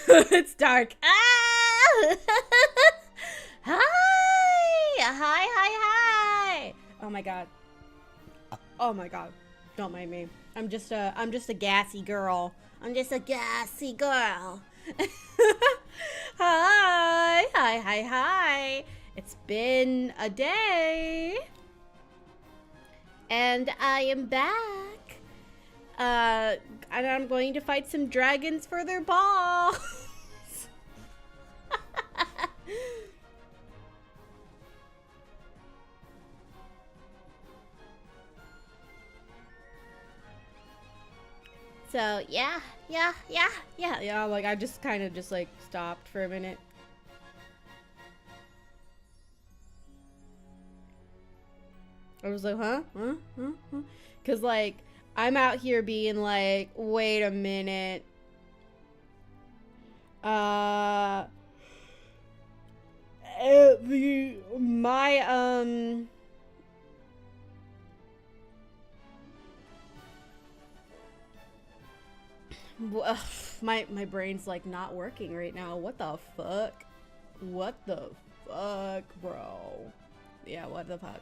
It's dark. Ah! Hi! Hi, hi, hi! Oh my god. Oh my god. Don't mind me. I'm just a gassy girl. I'm just a gassy girl. Hi! Hi, hi, hi! It's been a day. And I am back. And I'm going to fight some dragons for their balls. So yeah. Like I just kind of just like stopped for a minute. I was like, huh? Cause like I'm out here being like, wait a minute. Uh, my ugh, my brain's like not working right now. What the fuck? What the fuck, bro? Yeah, what the fuck?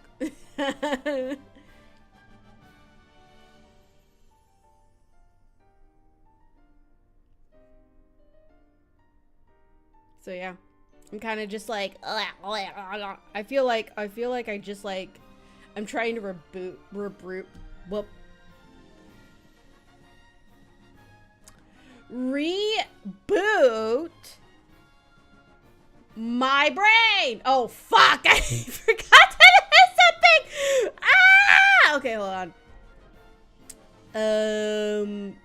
So yeah, I'm kind of just like I feel like I just like I'm trying to whoop, reboot my brain. Oh fuck! I forgot to do something. Ah! Okay, hold on. Um.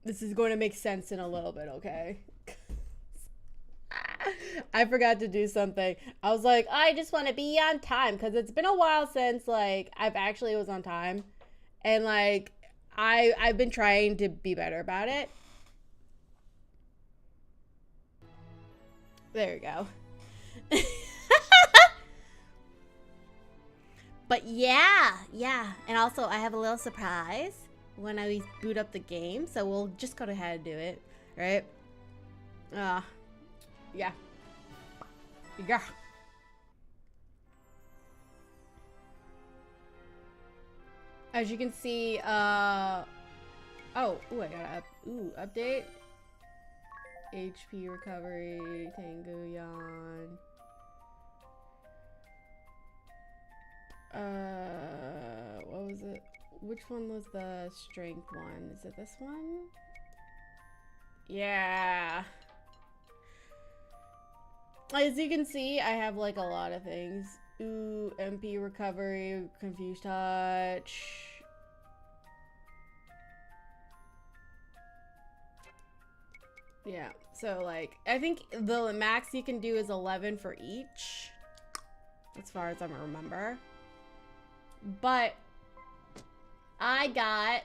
This is going to make sense in a little bit, okay? I forgot to do something. I was like, I just want to be on time because it's been a while since like I've actually was on time, and like I've been trying to be better about it. There you go. But yeah, and also I have a little surprise when I boot up the game, so we'll just go ahead and do it, right? Uh, yeah, yeah. As you can see, oh, ooh, I got update. HP recovery, Tengu Yan. What was it? Which one was the strength one? Is it this one? Yeah. As you can see, I have like a lot of things. Ooh, MP recovery, confused touch. Yeah, so like, I think the max you can do is 11 for each, as far as I remember. But I got,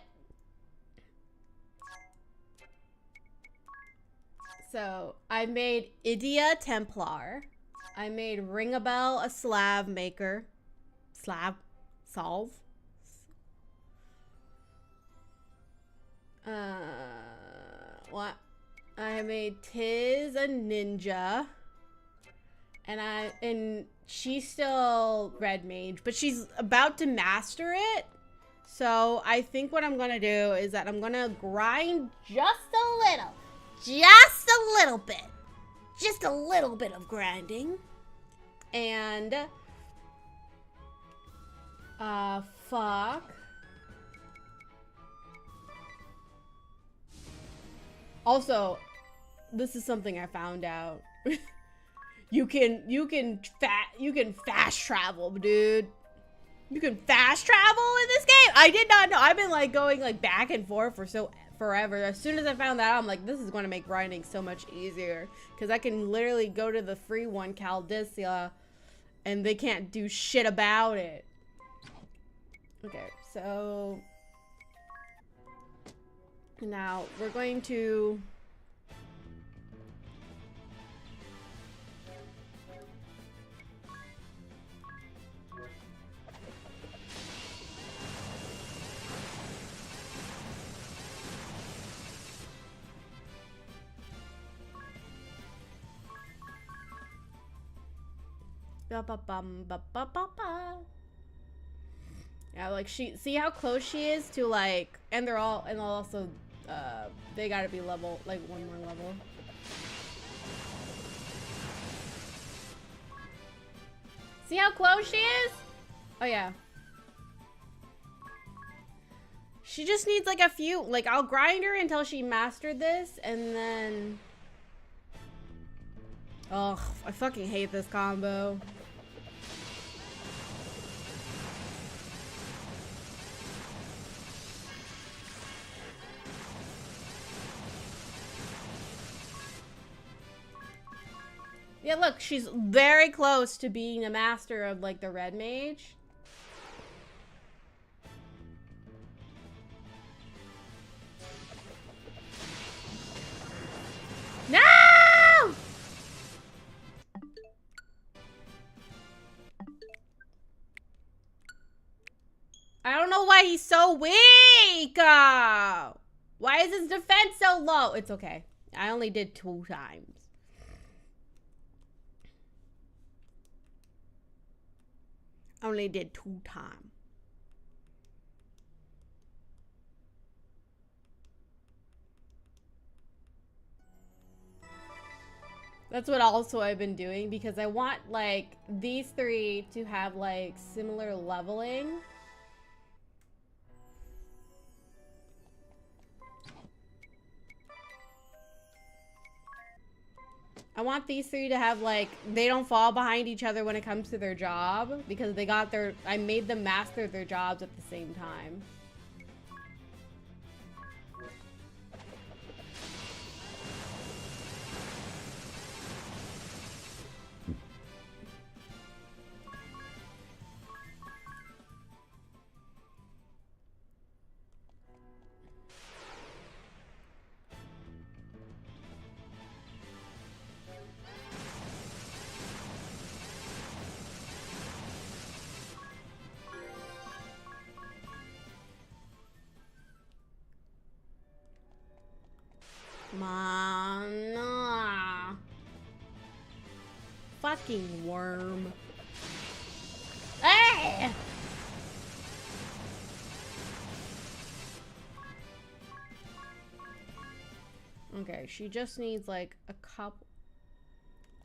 so I made Idia Templar. I made Ringabel a slab maker. Slab? Solve? What? I made Tiz a ninja. And she's still red mage, but she's about to master it. So I think what I'm gonna do is that I'm gonna grind just a little bit, just a little bit of grinding, and fuck. Also, this is something I found out. You can fast travel, dude. You can fast travel in this game. I did not know. I've been like going like back and forth for forever. As soon as I found that out, I'm like, this is going to make grinding so much easier because I can literally go to the free one, Caldicia, and they can't do shit about it. Okay, so now we're going to Yeah, like see how close she is to like, and they're all, and also, they gotta be level, like one more level. See how close she is? Oh yeah. She just needs like a few, like I'll grind her until she mastered this, and then... Ugh, I fucking hate this combo. Yeah, look, she's very close to being a master of like the red mage. No! I don't know why he's so weak. Why is his defense so low? It's okay. I only did 2 times. I only did 2 times. That's what also I've been doing because I want like these 3 to have like similar leveling. I want these 3 to have like, they don't fall behind each other when it comes to their job because they got their, I made them master their jobs at the same time. Mana. Fucking worm. Hey! Okay, she just needs like a couple.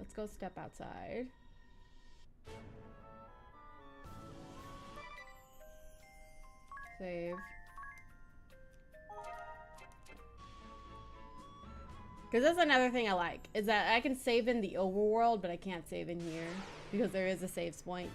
Let's go step outside. Save. Because that's another thing I like, is that I can save in the overworld, but I can't save in here. Because there is a save point.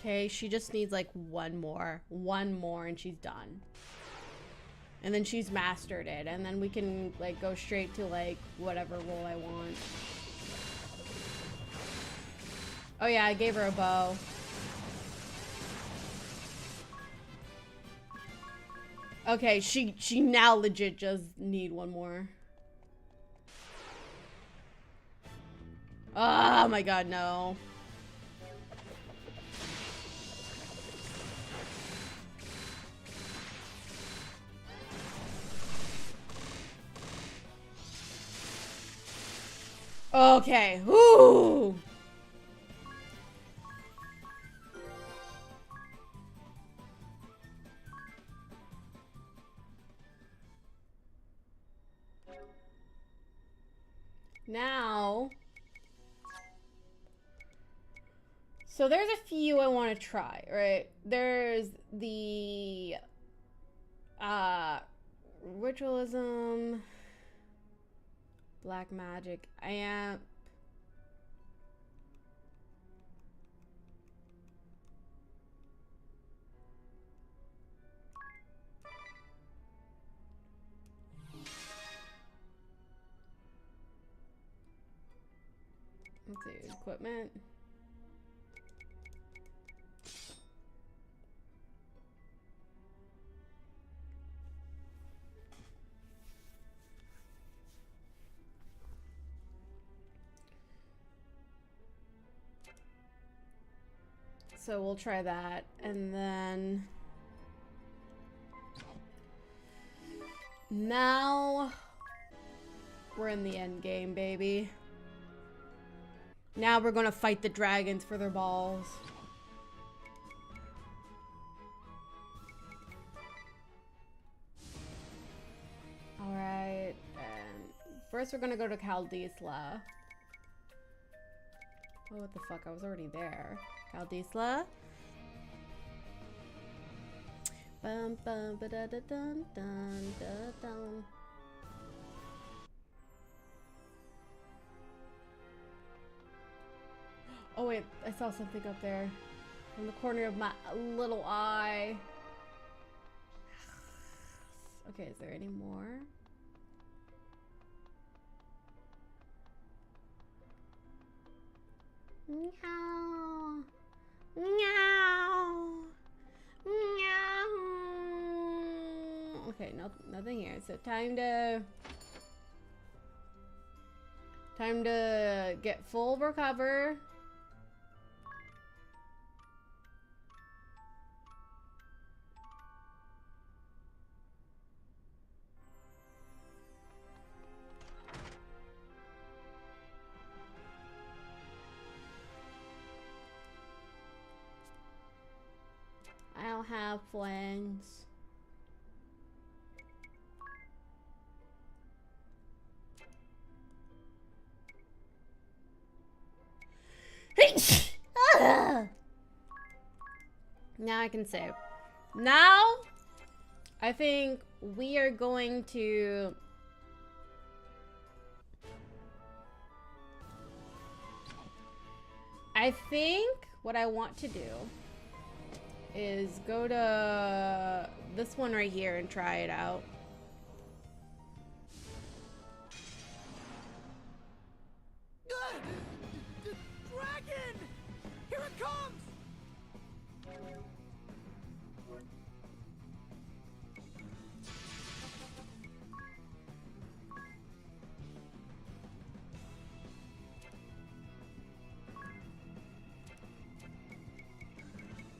Okay, she just needs like one more and she's done. And then she's mastered it, and then we can like go straight to like whatever role I want. Oh yeah, I gave her a bow. Okay, she now legit just need one more. Oh my god, no. Okay, whoo! Now, so there's a few I want to try, right? There's the ritualism, black magic, amp. Let's see, equipment. So we'll try that, and then now we're in the end game, baby. Now we're gonna fight the dragons for their balls. Alright, and first we're gonna go to Kaldisla. Oh, what the fuck? I was already there. Kaldisla. Bum bum ba da da dun dun da dun. Oh wait, I saw something up there. In the corner of my little eye. Okay, is there any more? Meow. Meow. Meow. Okay, nothing here. So time to get full recover. I don't have friends. Now I can save. Now, I think we are going to... I think what I want to do is go to this one right here and try it out. The dragon! Here it comes!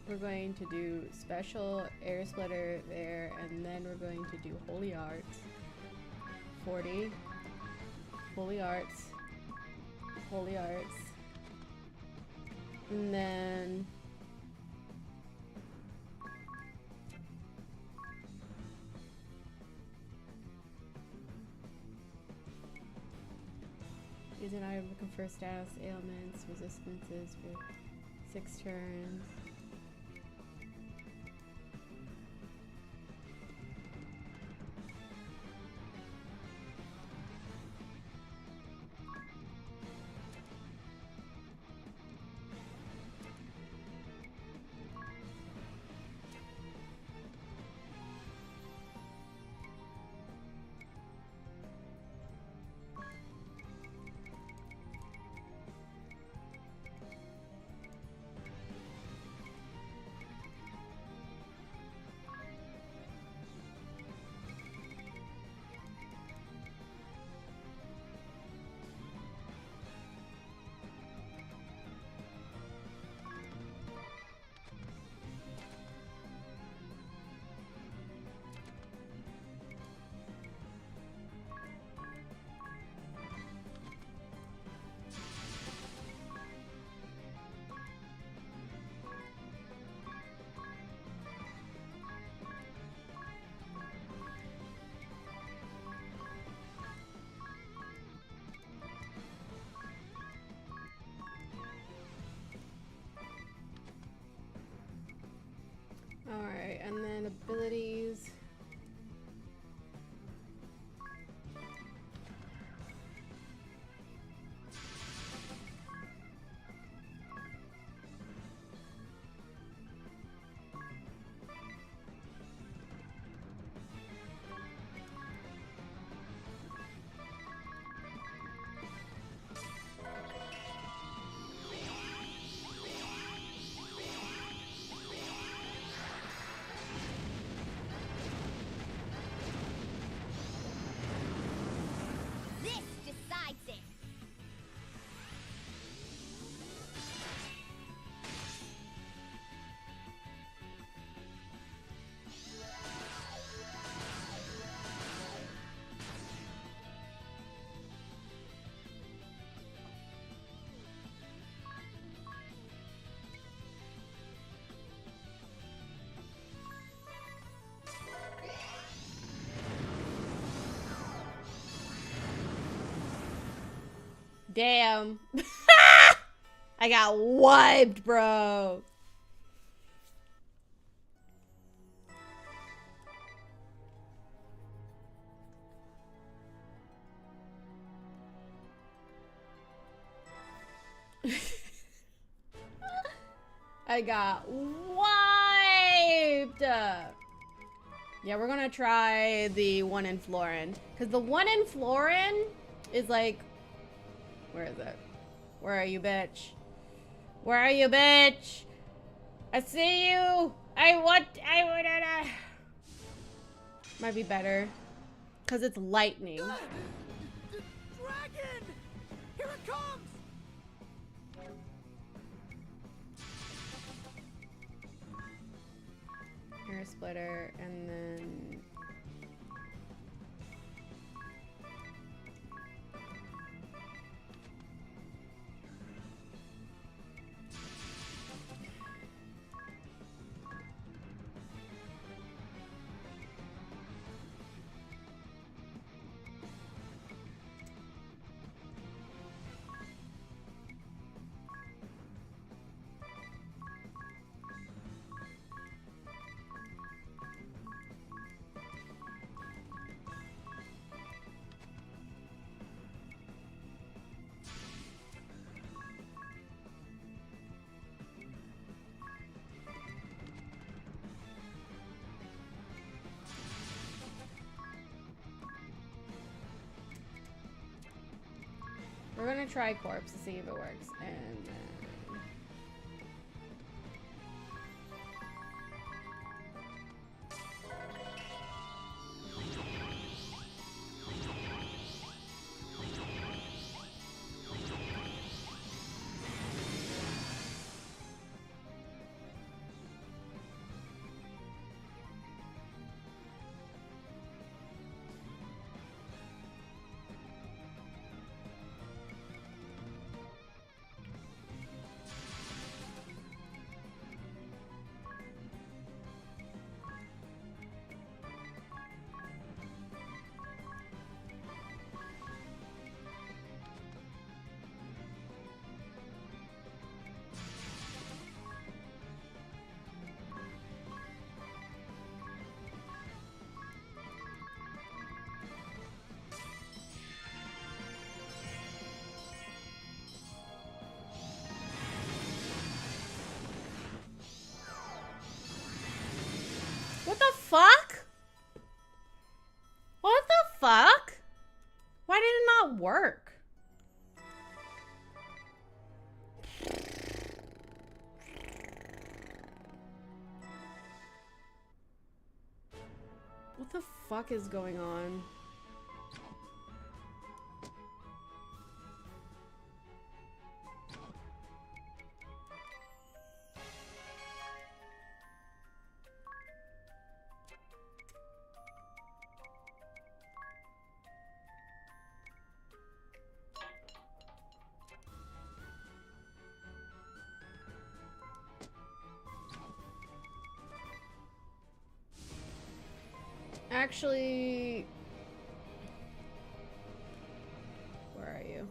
We're going to do special air splitter there, and then we're going to do holy arts. 40. Holy arts. Holy arts. And then... use an item to confer status, ailments, resistances for 6 turns. Alright, and then abilities. Damn. I got wiped, bro. I got wiped. Yeah, we're gonna try the one in Florin. Because the one in Florin is like... Where is it? Where are you, bitch? Where are you, bitch? I see you. I want... Might be better. Because it's lightning. The dragon! Here it comes! Hair splitter, and then... We're gonna try corpse to see if it works, and then... What the fuck? What the fuck? Why did it not work? What the fuck is going on? Actually, where are you?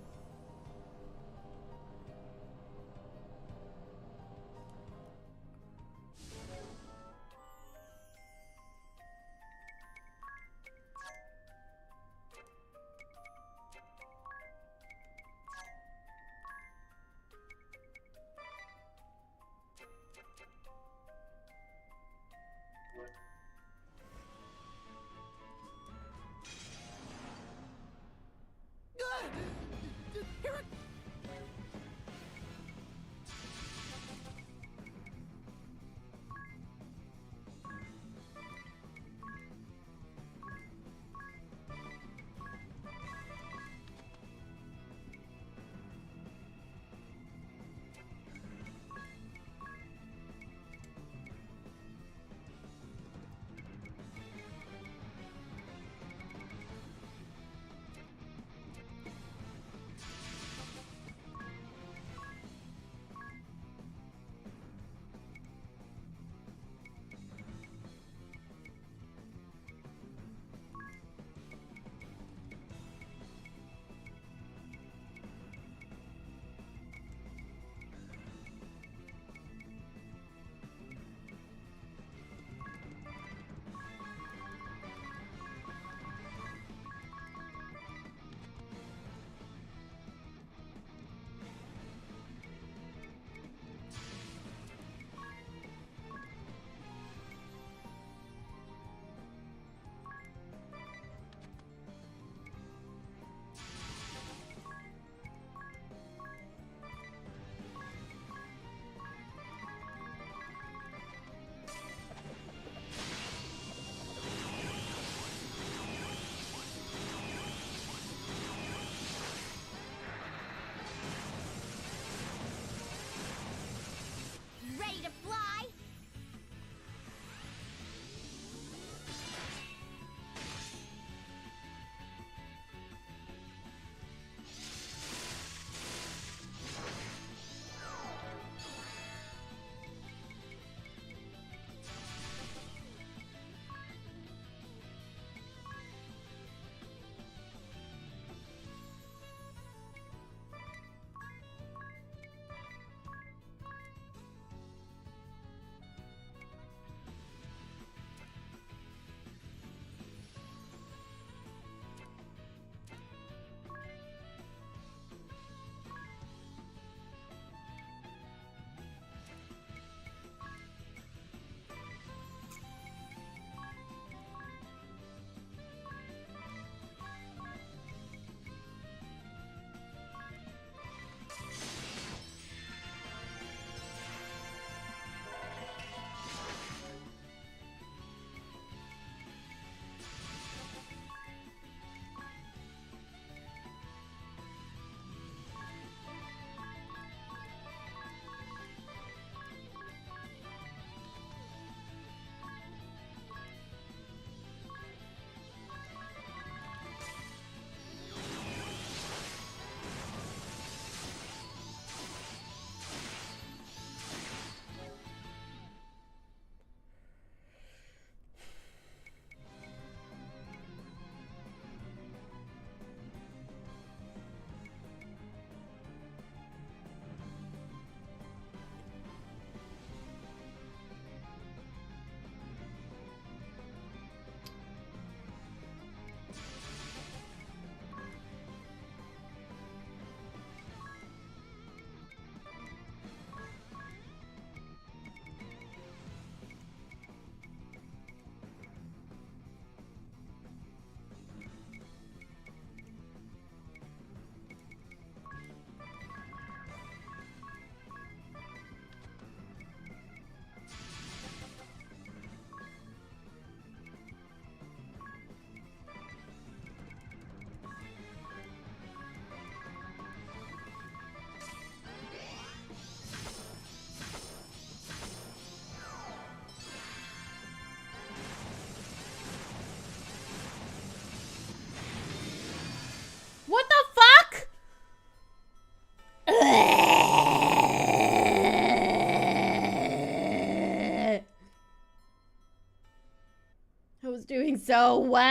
I was doing so well.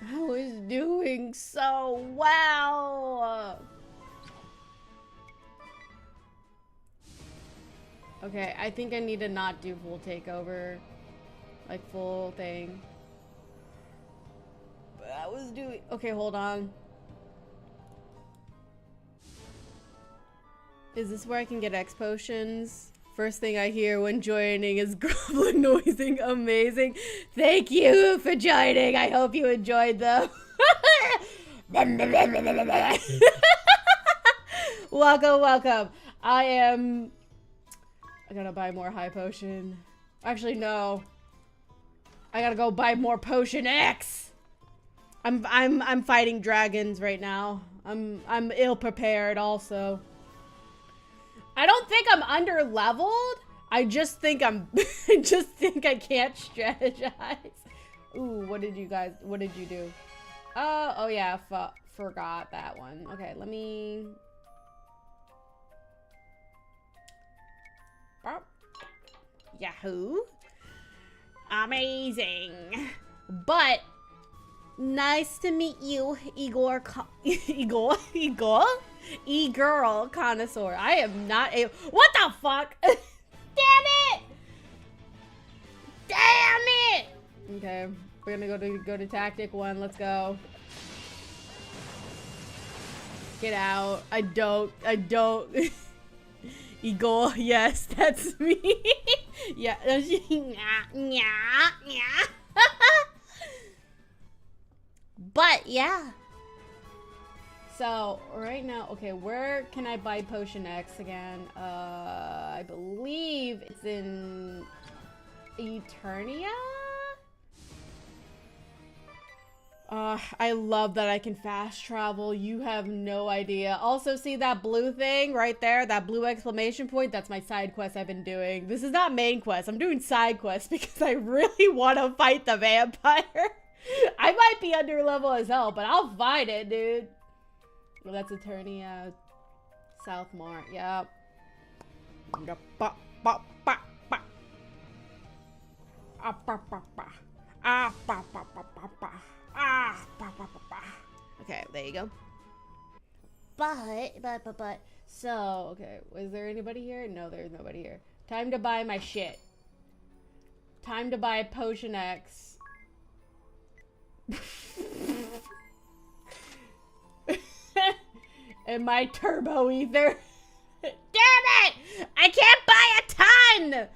I was doing so well. Okay, I think I need to not do full takeover. Like full thing. But I was doing... Okay, hold on. Is this where I can get X potions? First thing I hear when joining is goblin noising. Amazing. Thank you for joining. I hope you enjoyed them. Welcome, welcome. I gotta buy more high potion. Actually, no. I gotta go buy more potion X. I'm fighting dragons right now. I'm ill prepared also. I don't think I'm under leveled. I just think I can't strategize. Ooh, what did you do? Oh yeah, forgot that one. Okay, let me. Oh. Yahoo. Amazing. But nice to meet you, Igor. E-girl connoisseur. I am not a. What the fuck? Damn it! Damn it! Okay, we're gonna go to tactic 1. Let's go. Get out. I don't. Igor, yes, that's me. Yeah. But yeah. So right now, okay, where can I buy Potion X again? I believe it's in Eternia? I love that I can fast travel. You have no idea. Also, see that blue thing right there? That blue exclamation point? That's my side quest I've been doing. This is not main quest. I'm doing side quests because I really want to fight the vampire. I might be under level as hell, but I'll fight it, dude. Well, that's Eternia. Southmore. Yep. Okay, there you go. But. So, okay. Was there anybody here? No, there's nobody here. Time to buy my shit. Time to buy Potion X. And my turbo ether. Damn it! I can't buy a ton!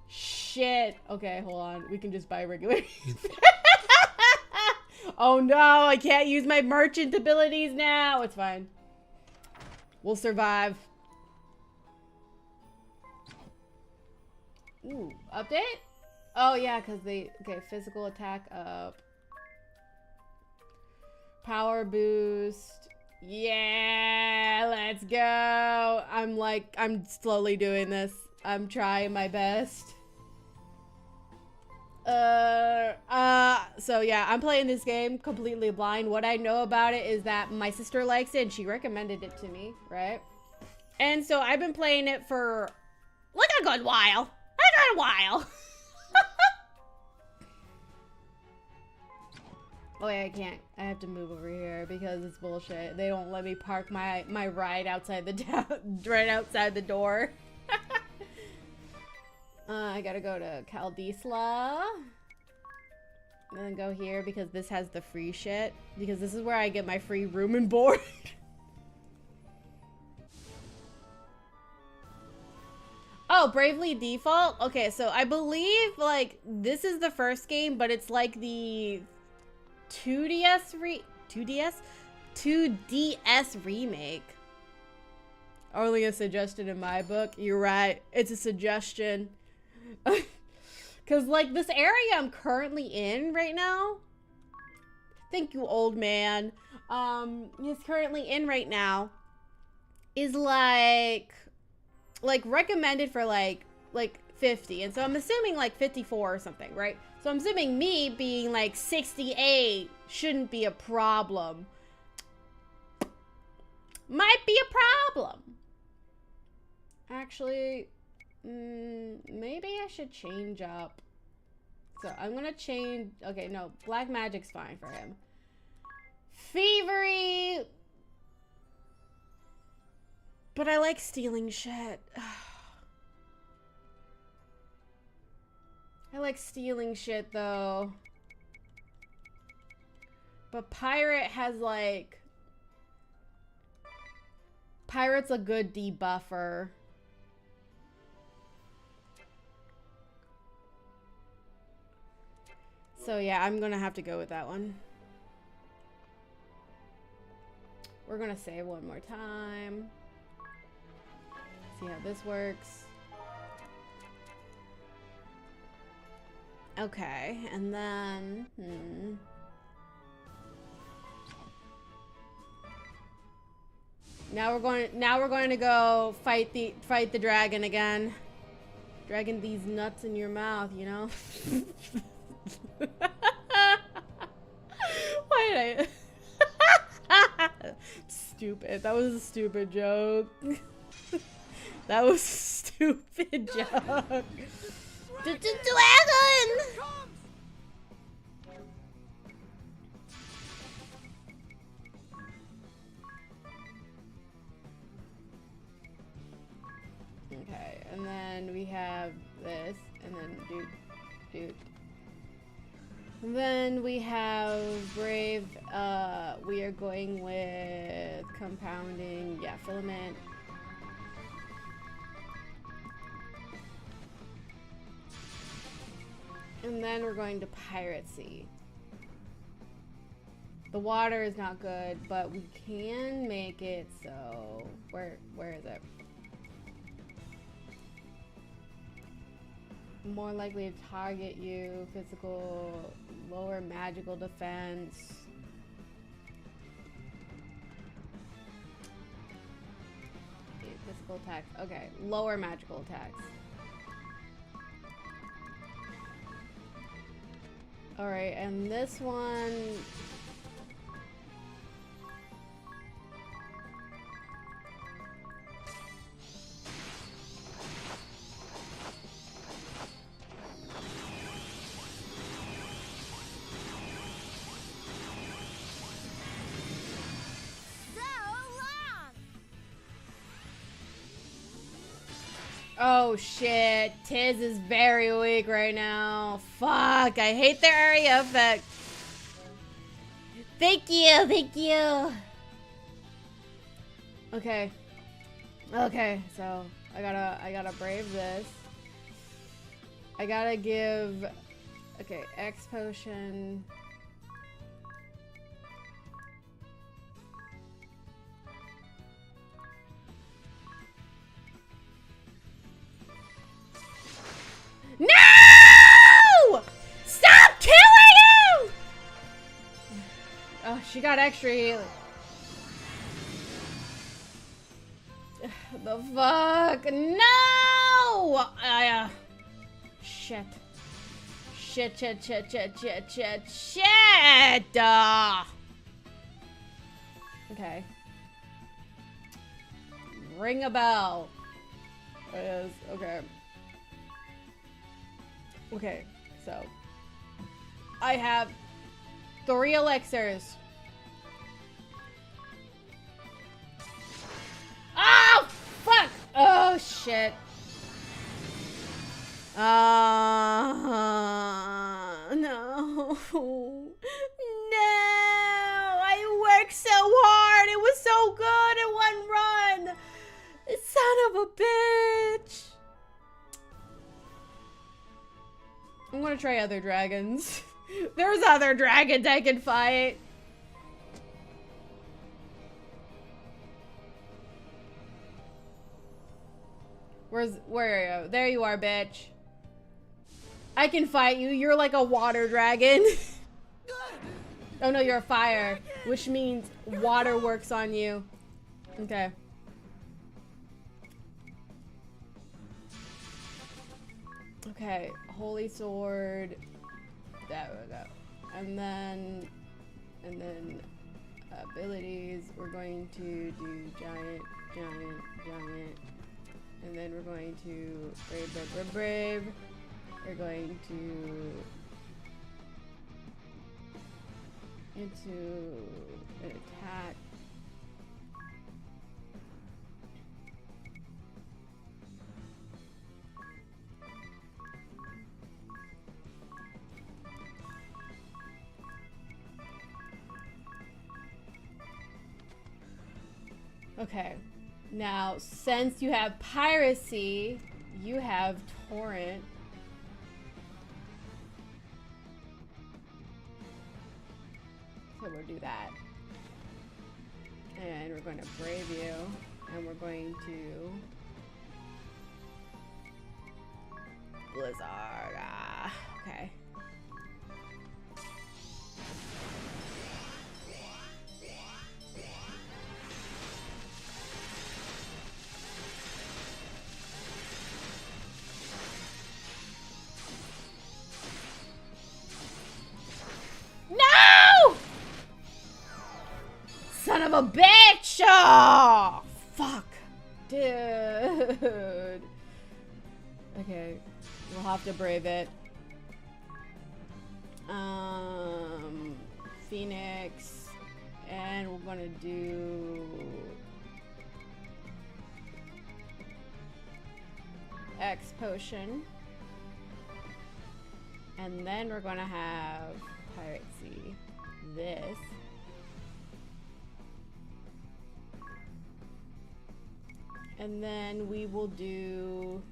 Shit. Okay, hold on. We can just buy regular. Oh no, I can't use my merchant abilities now. It's fine. We'll survive. Ooh, update? Oh yeah, because they... Okay, physical attack up. Power boost. Yeah, let's go. I'm slowly doing this. I'm trying my best. So yeah, I'm playing this game completely blind. What I know about it is that my sister likes it and she recommended it to me, right? And so I've been playing it for like a good while. Oh wait, I can't. I have to move over here because it's bullshit. They don't let me park my ride outside the right outside the door. I gotta go to Kaldisla. And then go here because this has the free shit. Because this is where I get my free room and board. Oh, Bravely Default? Okay, so I believe, like, this is the first game, but it's like the 2DS remake. Only a suggestion in my book. You're right. It's a suggestion. Because, like, this area I'm currently in right now. Thank you, old man. He's currently in right now. Is like recommended for like 50. And so I'm assuming like 54 or something, right? So I'm assuming me being like 68 shouldn't be a problem. Might be a problem. Actually, Maybe I should change up. So I'm gonna change. Okay, no, black magic's fine for him. Thievery. But I like stealing shit. I like stealing shit though. But pirate has like... Pirate's a good debuffer. So yeah, I'm gonna have to go with that one. We're gonna save one more time. See how this works. Okay, and then Now we're going to go fight the dragon again. Dragging these nuts in your mouth, you know? Why did I Stupid. That was a stupid joke. That was a stupid joke. Dragon! Okay, and then we have this, and then dude. And then we have Brave. We are going with compounding. Yeah, filament. And then we're going to piracy. The water is not good, but we can make it so... Where is it? More likely to target you. Physical... Lower magical defense. Physical attacks. Okay, lower magical attacks. Alright, and this one... Oh shit, Tiz is very weak right now. Fuck, I hate their area effect. Thank you. Okay. Okay, so I gotta brave this. I gotta give, okay, X potion. No! Stop killing him! Oh, she got extra healing. The fuck? No! Shit. Shit! Okay. Ring a bell. It is. Okay. Okay, so I have 3 elixirs. Oh, fuck! Oh, shit. No. No! I worked so hard. It was so good in one run. Son of a bitch. I'm gonna try other dragons. There's other dragons I can fight. Where are you? There you are, bitch. I can fight you. You're like a water dragon. Oh no, you're a fire, which means water works on you. Okay. Okay, holy sword. There we go. And then abilities. We're going to do giant, And then we're going to brave, brave, brave, brave. We're going to into an attack. Okay, now since you have piracy, you have torrent. So we'll do that. And we're going to brave you, and we're going to Blizzard. Okay. No! Son of a bitch! Oh, fuck. Dude. Okay. We'll have to brave it. Phoenix. And we're gonna do X potion. And then we're gonna have piracy. This. And then we will do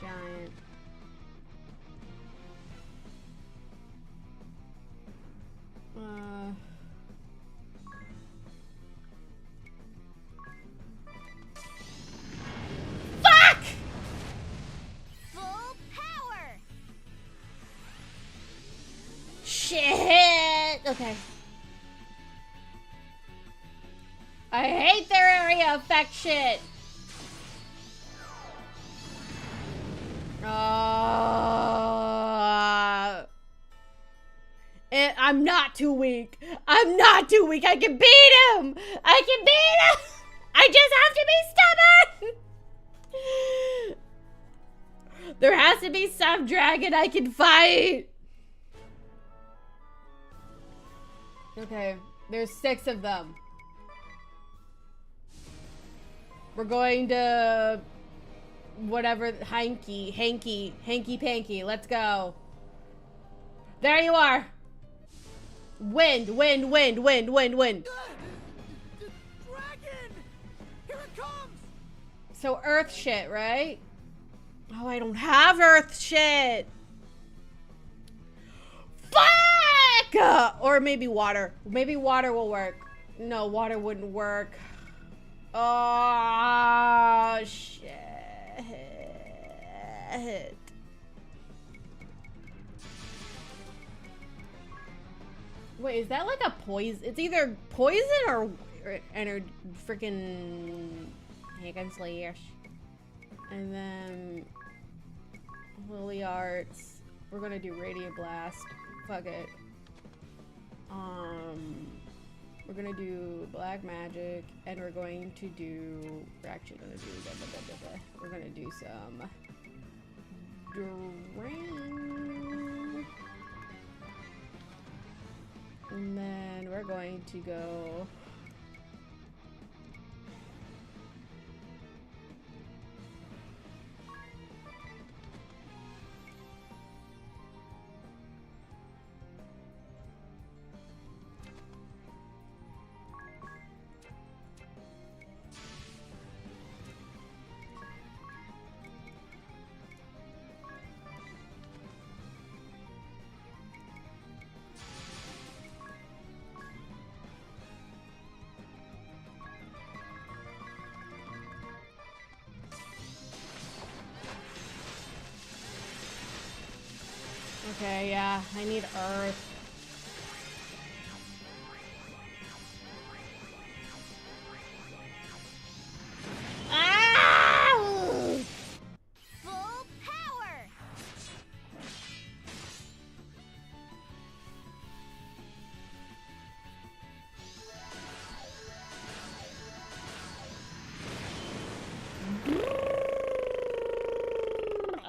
giant. Fuck! Full power. Shit! Okay. I hate their area effect shit. I'm not too weak. I'm not too weak. I can beat him. I can beat him. I just have to be stubborn. There has to be some dragon I can fight. Okay, there's 6 of them. We're going to whatever, hanky panky. Let's go. There you are. Wind. The dragon! Here it comes! So earth shit, right? Oh, I don't have earth shit. Fuck! Or maybe water. Maybe water will work. No, water wouldn't work. Oh, shit. Wait, is that like a poison? It's either poison or freaking Hagen Slash. And then Lily Arts. We're gonna do Radiant Blast. Fuck it. We're gonna do Black Magic, and we're actually gonna do we're gonna do some Drain. And then we're going to go okay, yeah, I need earth.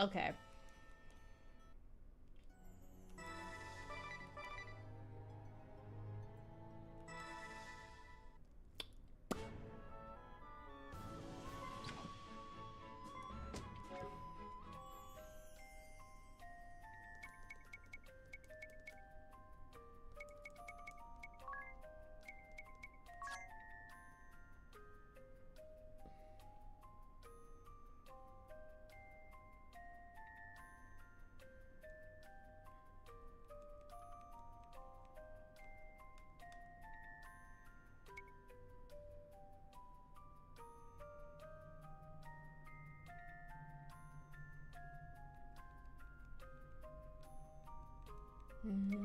Okay. Mm-hmm.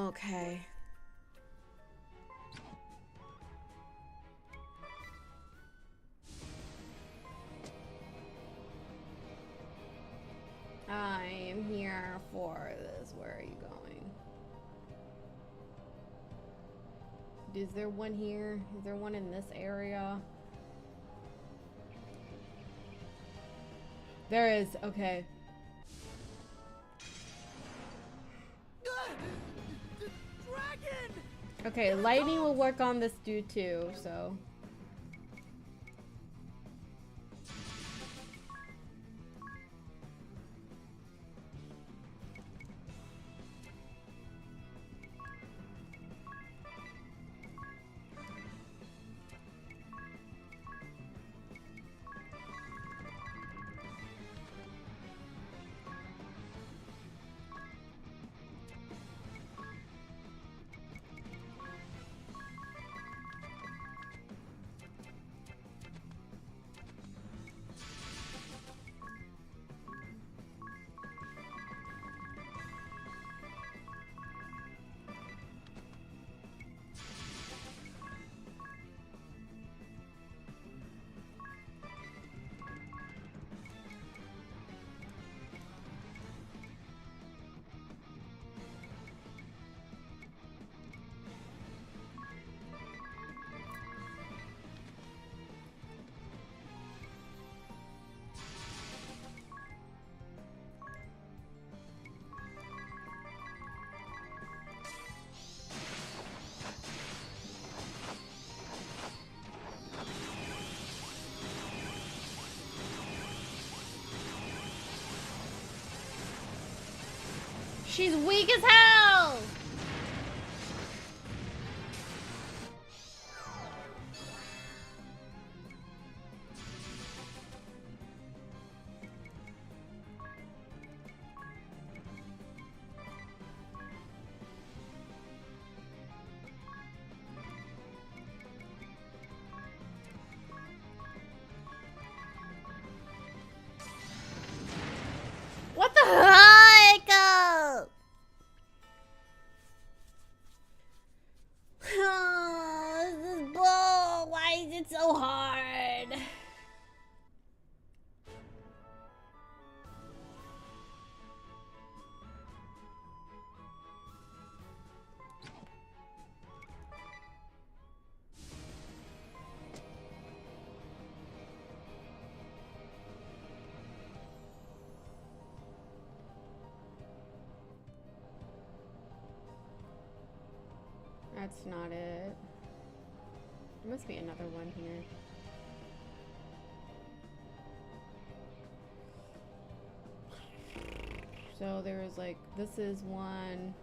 Okay. I am here for this. Where are you going? Is there one here? Is there one in this area? There is. Okay. Dragon! Okay, lightning will work on this dude too, so. She's weak as hell! What the heck? This is bull. Why is it so hard? That's not it. There must be another one here. So there was like, this is one.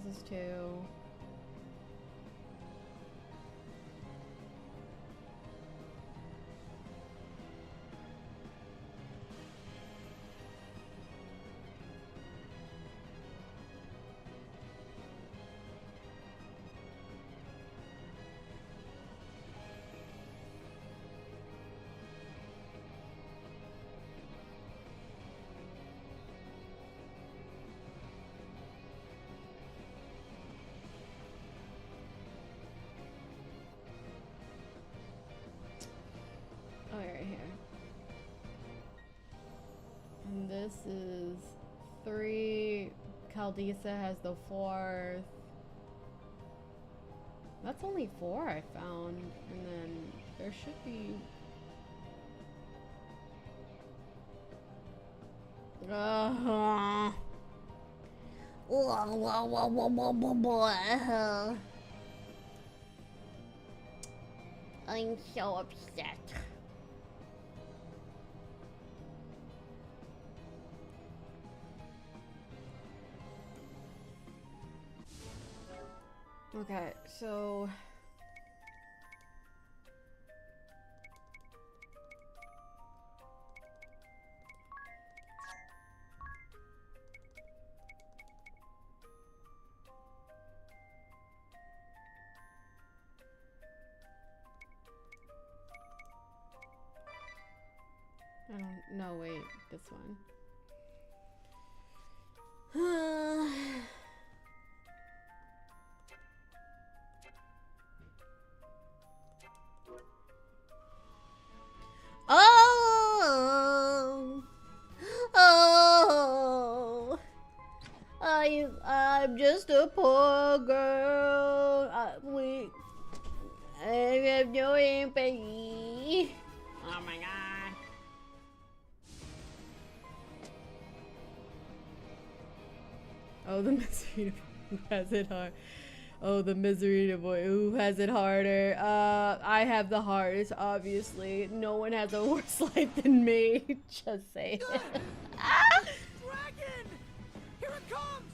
This is two. Caldesa has the 4th. That's only 4 I found. And then there should be... I'm so upset. Okay, so... I don't know, wait, this one. Oh, oh, I'm just a poor girl. I have no empathy. Oh my god. Oh, the misery who has it hard. Oh, the misery boy who has it harder. I have the hardest, obviously. No one has a worse life than me. Just say it. Dragon! Here it comes!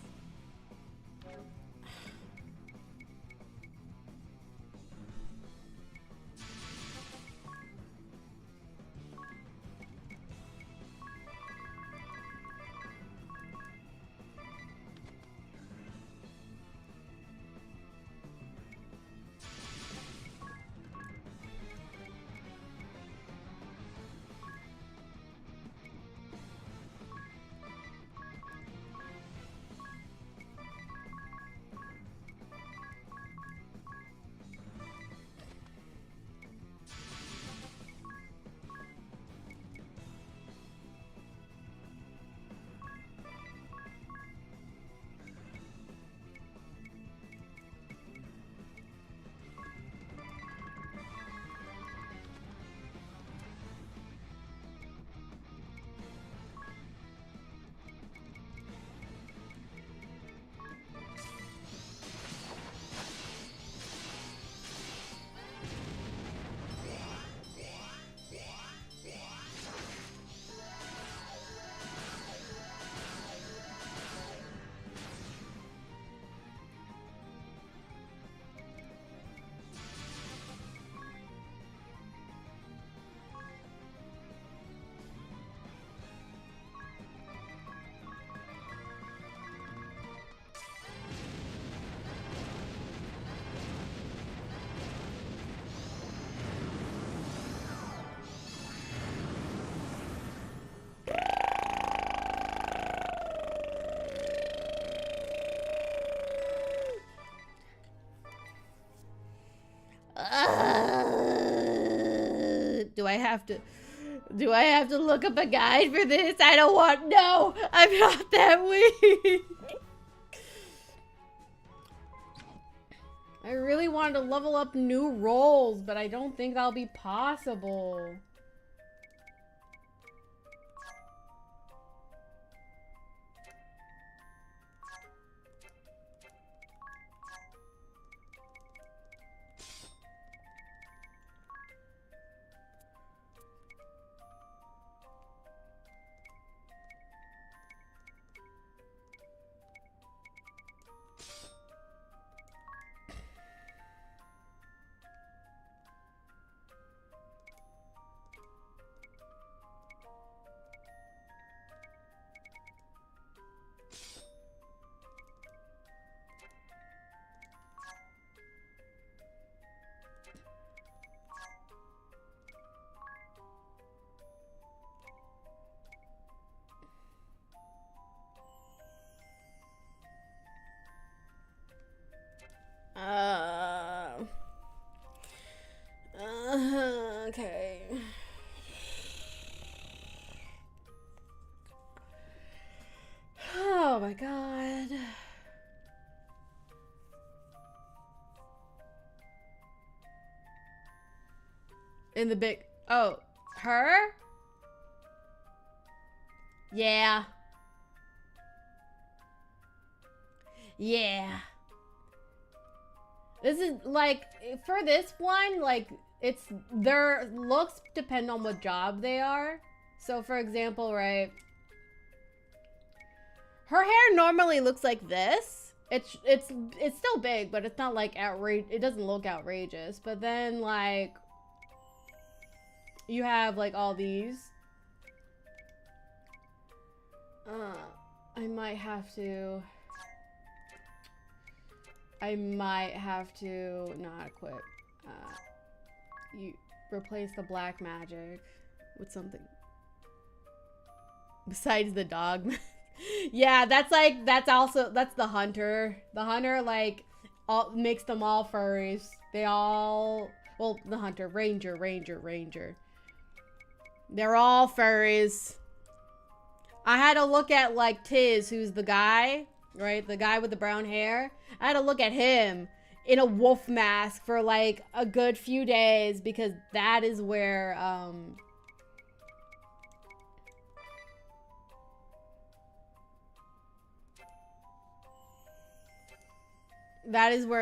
Do I have to look up a guide for this? I don't want, no, I'm not that weak. I really wanted to level up new roles, but I don't think that'll be possible. Okay. Oh my god. In the big... Oh, her? Yeah. Yeah. This is, like, for this one, like, it's... Their looks depend on what job they are. So, for example, right... Her hair normally looks like this. It's still big, but it's not, like, outrageous. It doesn't look outrageous. But then, like... You have, like, all these. I might have to not equip. You replace the black magic with something besides the dog. Yeah, that's the hunter. The hunter, like, makes them all furries. They all, well, the hunter, ranger. They're all furries. I had to look at, like, Tiz, who's the guy, right? The guy with the brown hair. I had to look at him in a wolf mask for, like, a good few days because that is where,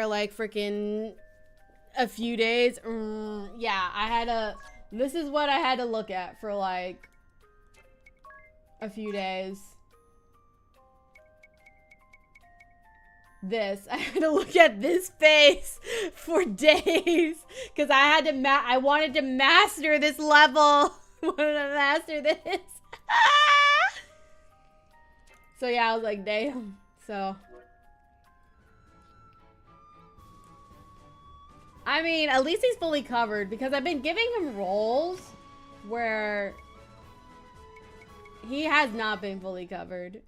like, freaking a few days. Yeah, this is what I had to look at for, like, a few days. I had to look at this face for days because I wanted to master this level. So yeah, I was like, damn. So I mean, at least he's fully covered because I've been giving him roles where he has not been fully covered.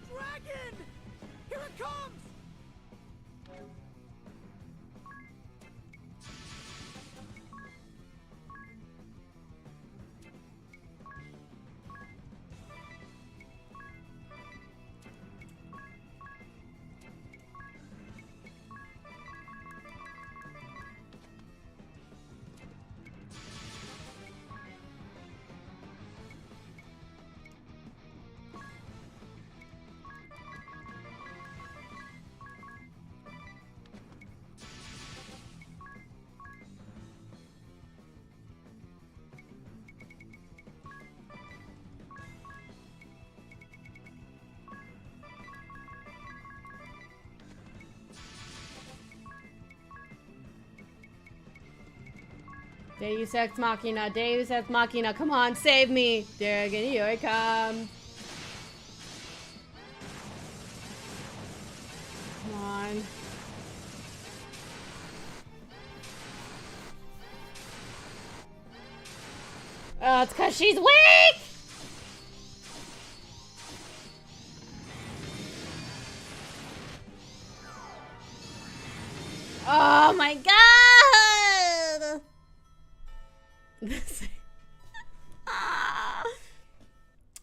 Dragon! Here it comes! Deus Ex Machina, Deus Ex Machina, come on, save me! Dragon, here I come. Come on. Oh, it's because she's weak! Oh my god!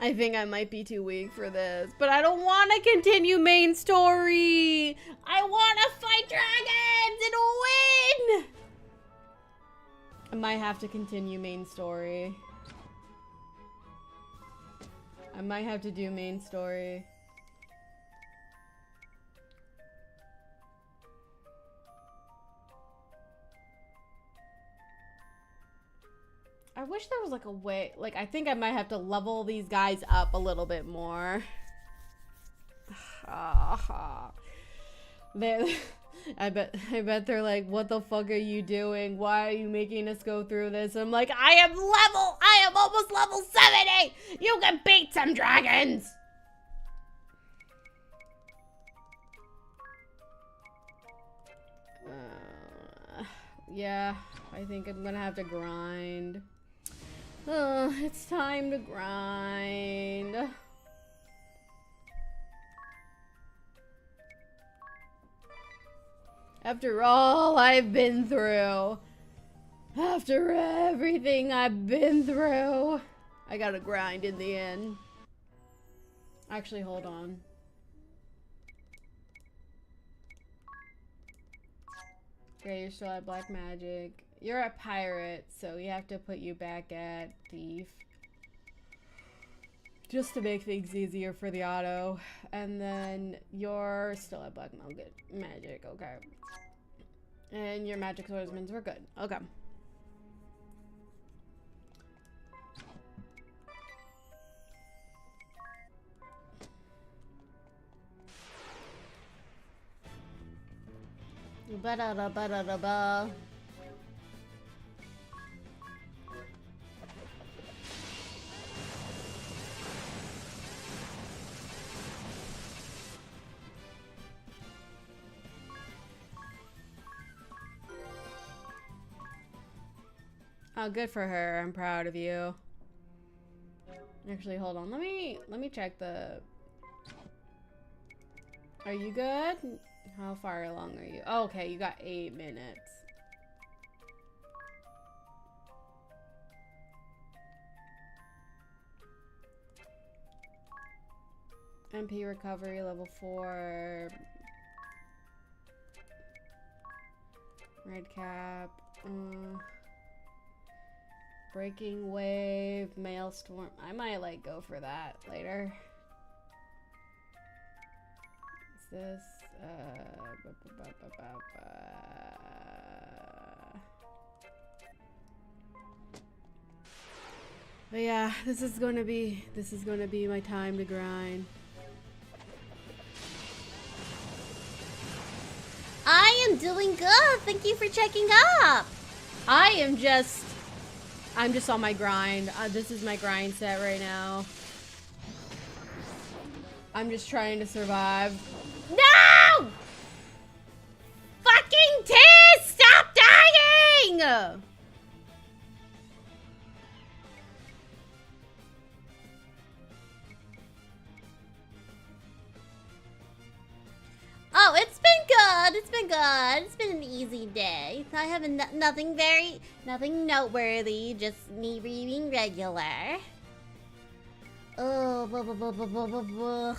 I think I might be too weak for this, but I don't want to continue main story. I want to fight dragons and win. I might have to continue main story. I might have to do main story. I wish there was like a way, like I think I might have to level these guys up a little bit more. I bet they're like, what the fuck are you doing? Why are you making us go through this? I'm like, I am almost level 70! You can beat some dragons! Yeah, I think I'm gonna have to grind. It's time to grind. After all I've been through. After everything I've been through. I gotta grind in the end. Actually, hold on. Okay, you're still at Black Magic. You're a pirate, so we have to put you back at Thief. Just to make things easier for the auto. And then you're still at Black Magic, okay. And your Magic Swordsmans were good. Okay. Ba-da-da-ba-da-da-ba. Oh, good for her. I'm proud of you. Actually, hold on. Let me check the... Are you good? How far along are you? Oh, okay, you got 8 minutes. MP recovery level 4. Red cap. Breaking wave, maelstrom. I might like go for that later. What's this? But yeah, this is gonna be my time to grind. I am doing good. Thank you for checking up. I'm just on my grind. This is my grind set right now. I'm just trying to survive. No! Fucking Tiz! Stop dying! Oh, it's been good. It's been good. It's been an easy day. I have nothing noteworthy. Just me reading regular. Oh, blah, blah, blah, blah, blah, blah, blah.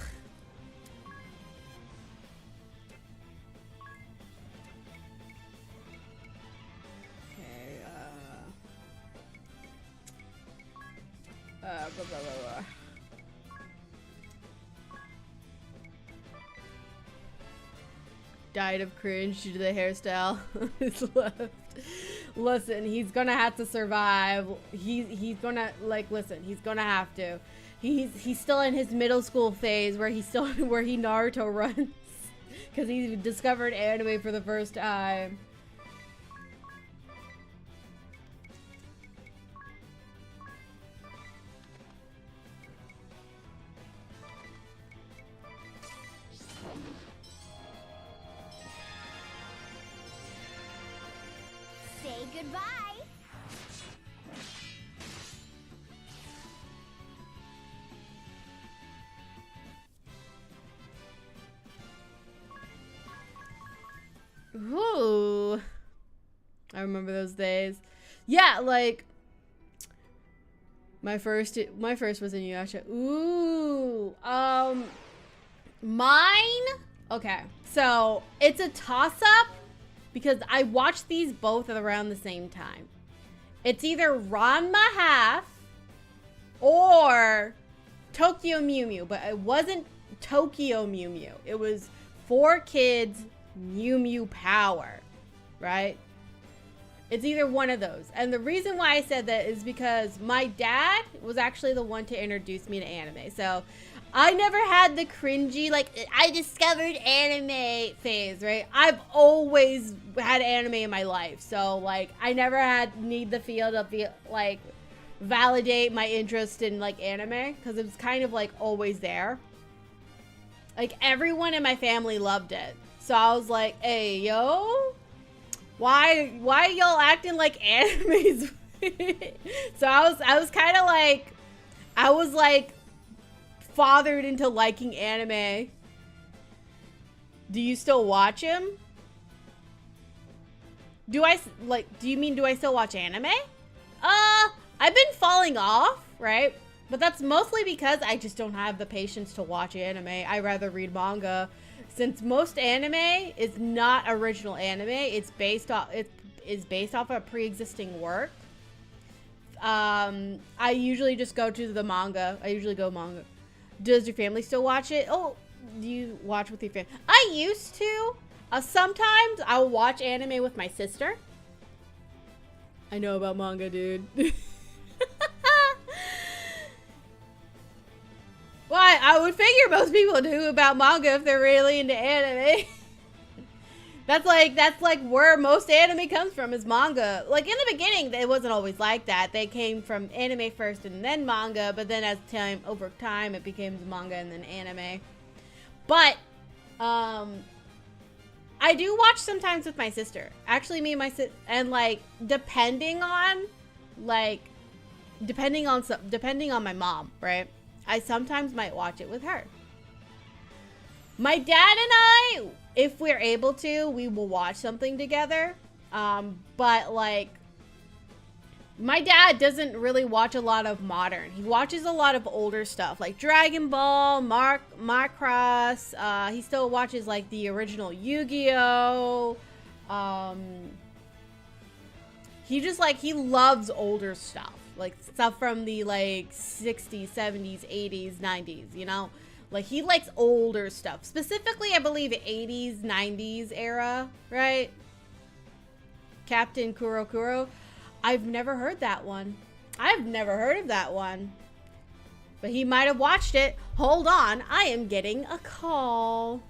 Okay, blah, blah, blah, blah. Died of cringe due to the hairstyle. He's left. Listen, he's gonna have to survive. He's gonna listen. He's gonna have to. He's still in his middle school phase where he Naruto runs because he discovered anime for the first time. Say goodbye. Ooh. I remember those days. Yeah, like my first was in Inuyasha. Ooh. Mine? Okay. So, it's a toss-up because I watched these both around the same time. It's either Ranma Half or Tokyo Mew Mew, but it wasn't Tokyo Mew Mew. It was 4Kids Mew Mew Power, right? It's either one of those. And the reason why I said that is because my dad was actually the one to introduce me to anime. So I never had the cringy, like, I discovered anime phase, right? I've always had anime in my life. So, like, I never need the feel to be, like, validate my interest in, like, anime. Because it was kind of, like, always there. Like, everyone in my family loved it. So I was like, hey, yo, why y'all acting like animes? So I was kind of like, I was like fathered into liking anime. Do you still watch him? do you mean do I still watch anime? I've been falling off, right? But that's mostly because I just don't have the patience to watch anime. I rather read manga. Since most anime is not original anime, it's based off of a pre-existing work. I usually just go to the manga. I usually go manga. Does your family still watch it? Oh, do you watch with your family? I used to. Sometimes I'll watch anime with my sister. I know about manga, dude. Why? I would figure most people do about manga if they're really into anime. That's like where most anime comes from is manga. Like in the beginning, it wasn't always like that. They came from anime first and then manga, but then over time, it became manga and then anime. But, I do watch sometimes with my sister. Actually, me and my sister, and like depending on my mom, right? I sometimes might watch it with her. My dad and I, if we're able to, we will watch something together. But like, my dad doesn't really watch a lot of modern. He watches a lot of older stuff, like Dragon Ball, Macross. He still watches like the original Yu-Gi-Oh. He loves older stuff. Like stuff from the like 60s, 70s, 80s, 90s, you know? Like he likes older stuff. Specifically, I believe 80s, 90s era, right? Captain Kurokuro. I've never heard that one. I've never heard of that one. But he might have watched it. Hold on, I am getting a call.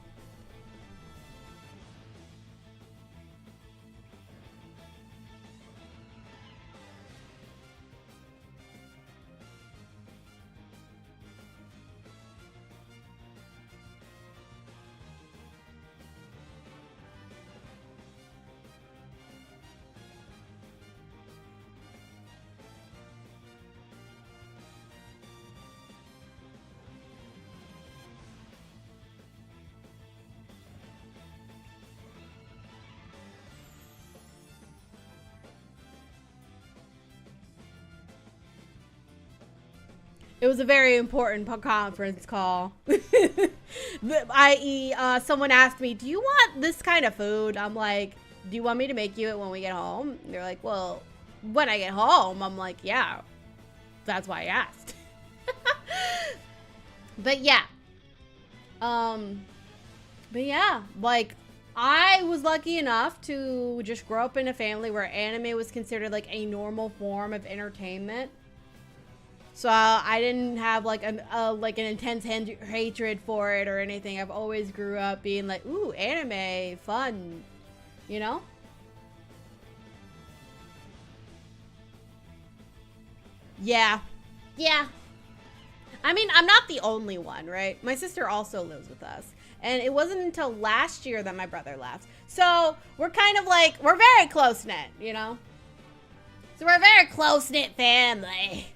It was a very important conference call. I.e., someone asked me, do you want this kind of food? I'm like, do you want me to make you it when we get home? And they're like, well, when I get home. I'm like, yeah, that's why I asked. But yeah. Like, I was lucky enough to just grow up in a family where anime was considered like a normal form of entertainment. So I didn't have like an intense hatred for it or anything. I've always grew up being like, ooh, anime, fun, you know? Yeah. Yeah. I mean, I'm not the only one, right? My sister also lives with us. And it wasn't until last year that my brother left. So we're kind of like, we're very close-knit, you know? So we're a very close-knit family.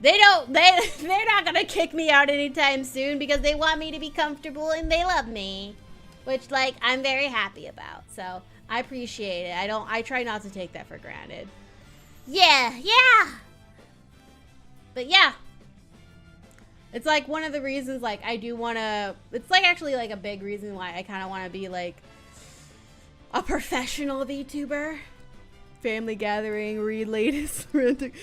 They're not gonna kick me out anytime soon because they want me to be comfortable and they love me. Which, like, I'm very happy about. So, I appreciate it. I try not to take that for granted. Yeah. But yeah. It's like one of the reasons, like, I do want to... It's like actually like a big reason why I kind of want to be like a professional VTuber. Family gathering, read latest, renting.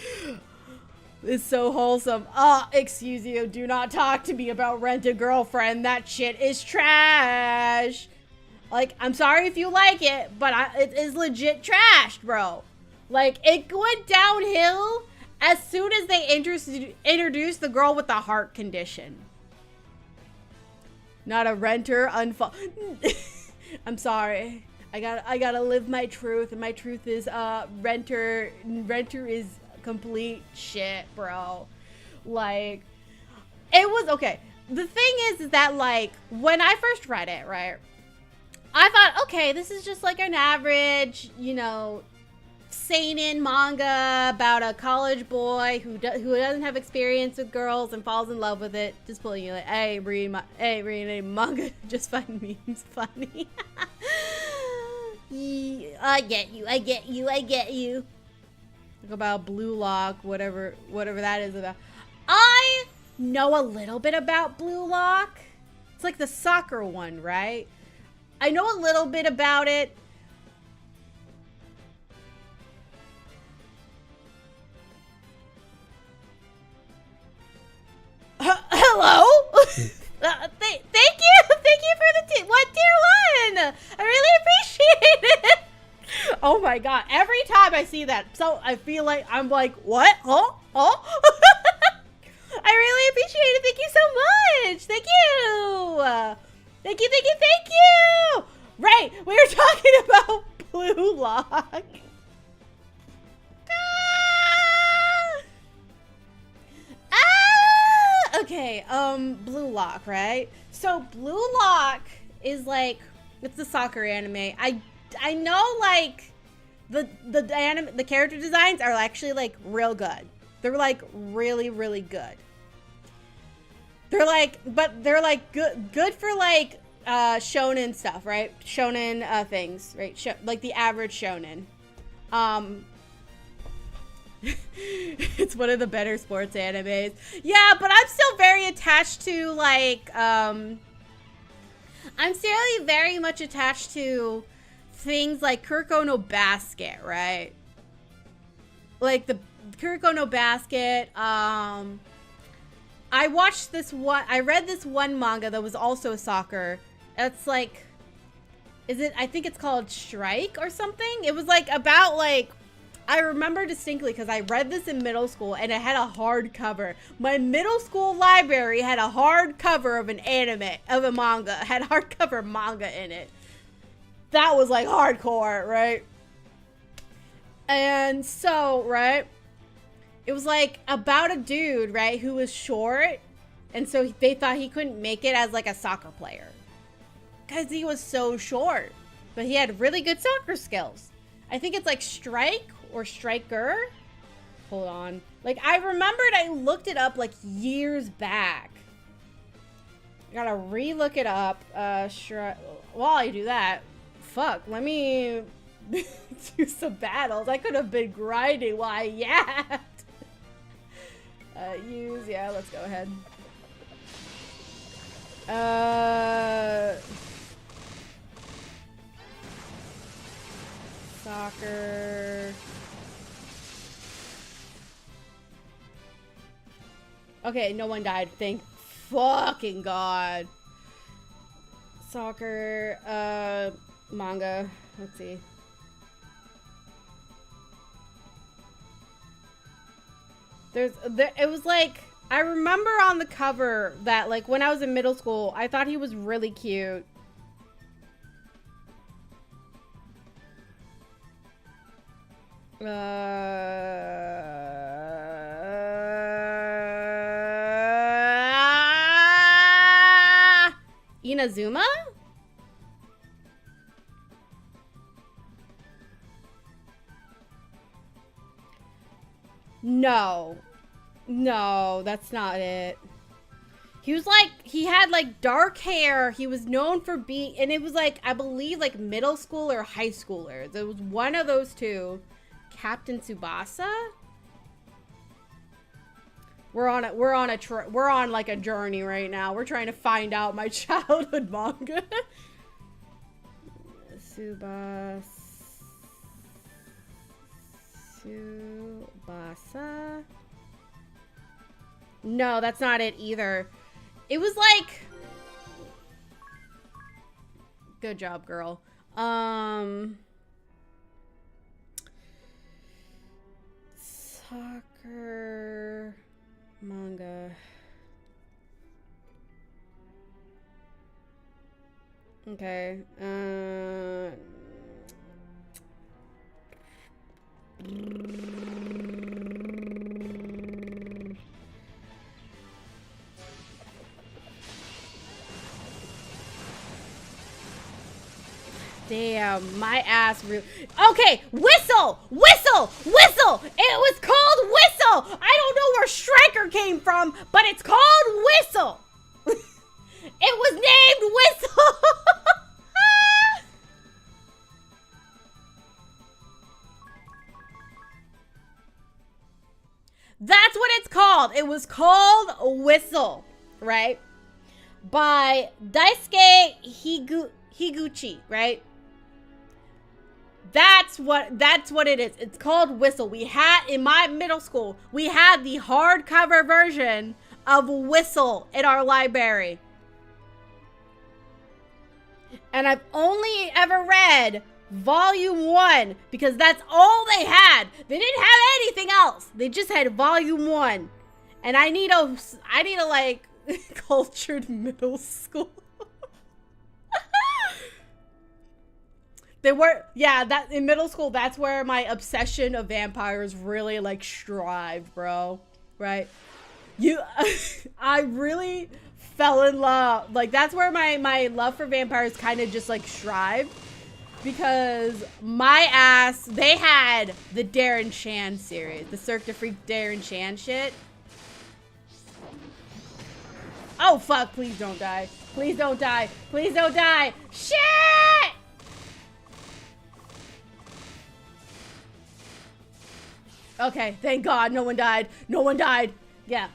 It's so wholesome. Excuse you. Do not talk to me about Rent a Girlfriend. That shit is trash. Like, I'm sorry if you like it, but it is legit trash, bro. Like, it went downhill as soon as they introduced the girl with the heart condition. Not a renter, I'm sorry. I gotta live my truth, and my truth is, renter is complete shit, bro. Like, it was okay. The thing is that, like, when I first read it, right, I thought, okay, this is just like an average, you know, seinen manga about a college boy who doesn't have experience with girls and falls in love with it. Just pulling you like, hey, reading manga, just find memes funny. I get you. I get you. I get you. Talk about Blue Lock, whatever that is about. I know a little bit about Blue Lock. It's like the soccer one, right? I know a little bit about it. Hello? Thank you for the what tier 1? I really appreciate it. Oh my god, every time I see that, so I feel like I'm like, what? Huh? I really appreciate it. Thank you so much. Thank you. Thank you. Right, we were talking about Blue Lock. Okay, Blue Lock, right? So Blue Lock is like, it's the soccer anime. I know, like, the character designs are actually like real good. They're like really, really good. They're like, but they're like good for like shonen stuff, right? Shonen things, right? Like the average shonen. It's one of the better sports animes. Yeah, but I'm still very attached to like I'm still very much attached to things like Kuroko no Basket, right? Like the Kuroko no Basket. I watched this one. I read this one manga that was also soccer. It's like, I think it's called Strike or something. It was like about like, I remember distinctly because I read this in middle school and it had a hardcover. My middle school library had a hardcover of an anime, of a manga. It had hardcover manga in it. That was like hardcore, right? And so, right? It was like about a dude, right, who was short. And so they thought he couldn't make it as like a soccer player. Because he was so short. But he had really good soccer skills. I think it's like Strike or Striker. Hold on. Like, I remembered I looked it up like years back. I gotta re-look it up. While I do that, fuck, let me do some battles. I could have been grinding while I yapped. Yeah, let's go ahead. Soccer. Okay, no one died. Thank fucking God. Soccer, manga. Let's see. It was like, I remember on the cover that like when I was in middle school, I thought he was really cute. Inazuma? No, that's not it. He was like, he had like dark hair. He was known for being, and it was like, I believe like middle school or high schoolers. It was one of those two. Captain Tsubasa? We're on like a journey right now. We're trying to find out my childhood manga. Tsubasa. No, that's not it either. It was like, good job, girl. Soccer manga. Okay. Damn, my ass really. Okay, Whistle! Whistle! Whistle! It was called Whistle! I don't know where Striker came from, but it's called Whistle! It was named Whistle! That's what it's called. It was called Whistle, right? By Daisuke Higuchi, right? That's what it is. It's called Whistle. We had, in my middle school, we had the hardcover version of Whistle in our library. And I've only ever read Volume 1 because that's all they had. They didn't have anything else. They just had Volume 1. And I need a like cultured middle school. They were, yeah, that in middle school, that's where my obsession of vampires really like strived, bro. Right? I really fell in love. Like, that's where my love for vampires kind of just like strived. Because my ass, they had the Darren Shan series, the Cirque du Freak Darren Shan shit. Oh, fuck, please don't die. Please don't die. Please don't die. Shit! Okay, thank God, no one died. No one died. Yeah.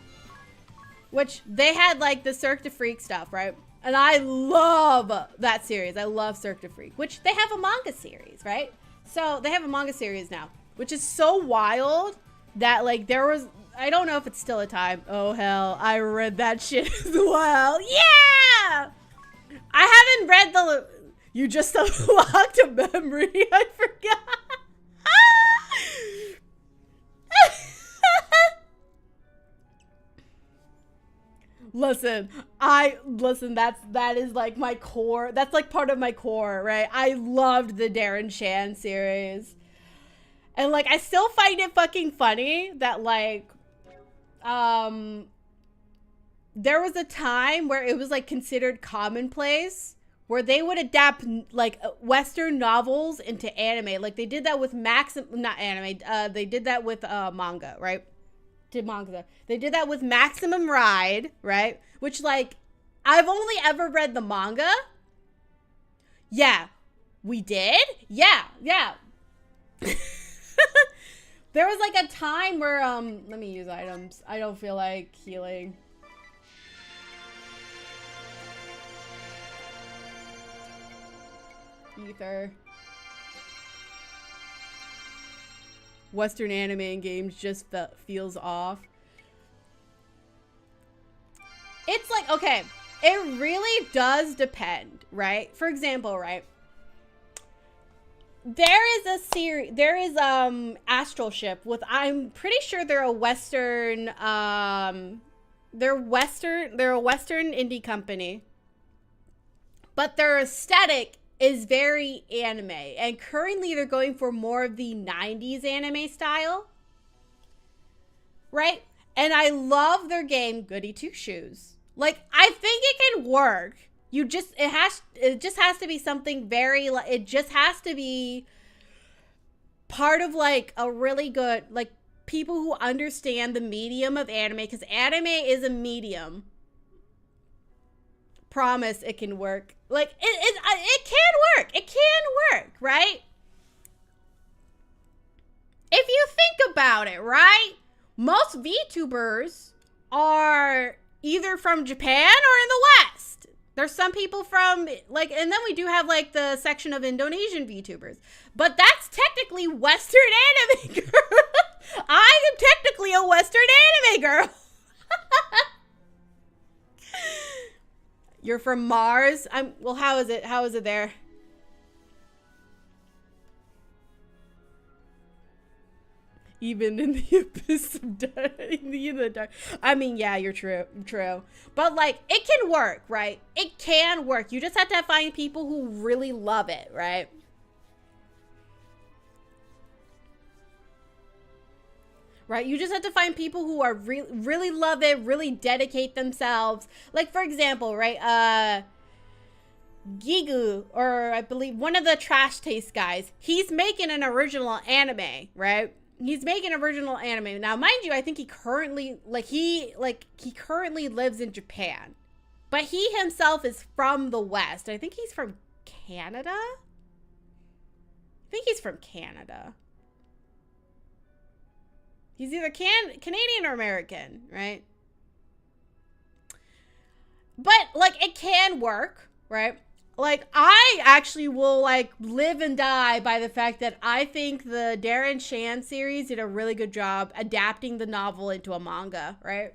Which, they had, like, the Cirque du Freak stuff, right? And I love that series. I love Cirque du Freak. Which, they have a manga series, right? So, they have a manga series now. Which is so wild that, like, there was... I don't know if it's still a time. Oh, hell. I read that shit as well. Yeah! I haven't read the... You just unlocked a memory. I forgot. Listen, that is like my core. That's like part of my core, right? I loved the Darren Shan series. And like, I still find it fucking funny that like, there was a time where it was like considered commonplace where they would adapt like Western novels into anime. Like they did that with not anime. They did that with manga, right? They did that with Maximum Ride, right? Which, like, I've only ever read the manga. Yeah. We did? Yeah. There was, like, a time where, let me use items. I don't feel like healing. Ether. Western anime and games just feels off. It's like, okay, it really does depend, right? For example, right? There is Astral Ship with, I'm pretty sure they're a Western, they're a Western indie company. But their aesthetic is very anime, and currently they're going for more of the 90s anime style, right? And I love their game Goody Two Shoes. Like, I think it can work. It just has to be something very, it just has to be part of like a really good, like, people who understand the medium of anime, because anime is a medium. Promise it can work. Like, it can work. It can work, right? If you think about it, right? Most VTubers are either from Japan or in the West. There's some people from, like, and then we do have, like, the section of Indonesian VTubers. But that's technically Western anime girl. I am technically a Western anime girl. You're from Mars? Well, how is it? How is it there? Even in the abyss of the dark. I mean, yeah, you're true. But, like, it can work, right? It can work. You just have to find people who really love it, right? Right? You just have to find people who are really love it, really dedicate themselves. Like, for example, right? Gigu, or I believe one of the Trash Taste guys, he's making an original anime, right? He's making original anime. Now, mind you, I think he currently lives in Japan. But he himself is from the West. I think he's from Canada? I think he's from Canada. He's either Canadian or American, right? But, like, it can work, right? Like, I actually will, like, live and die by the fact that I think the Darren Shan series did a really good job adapting the novel into a manga, right?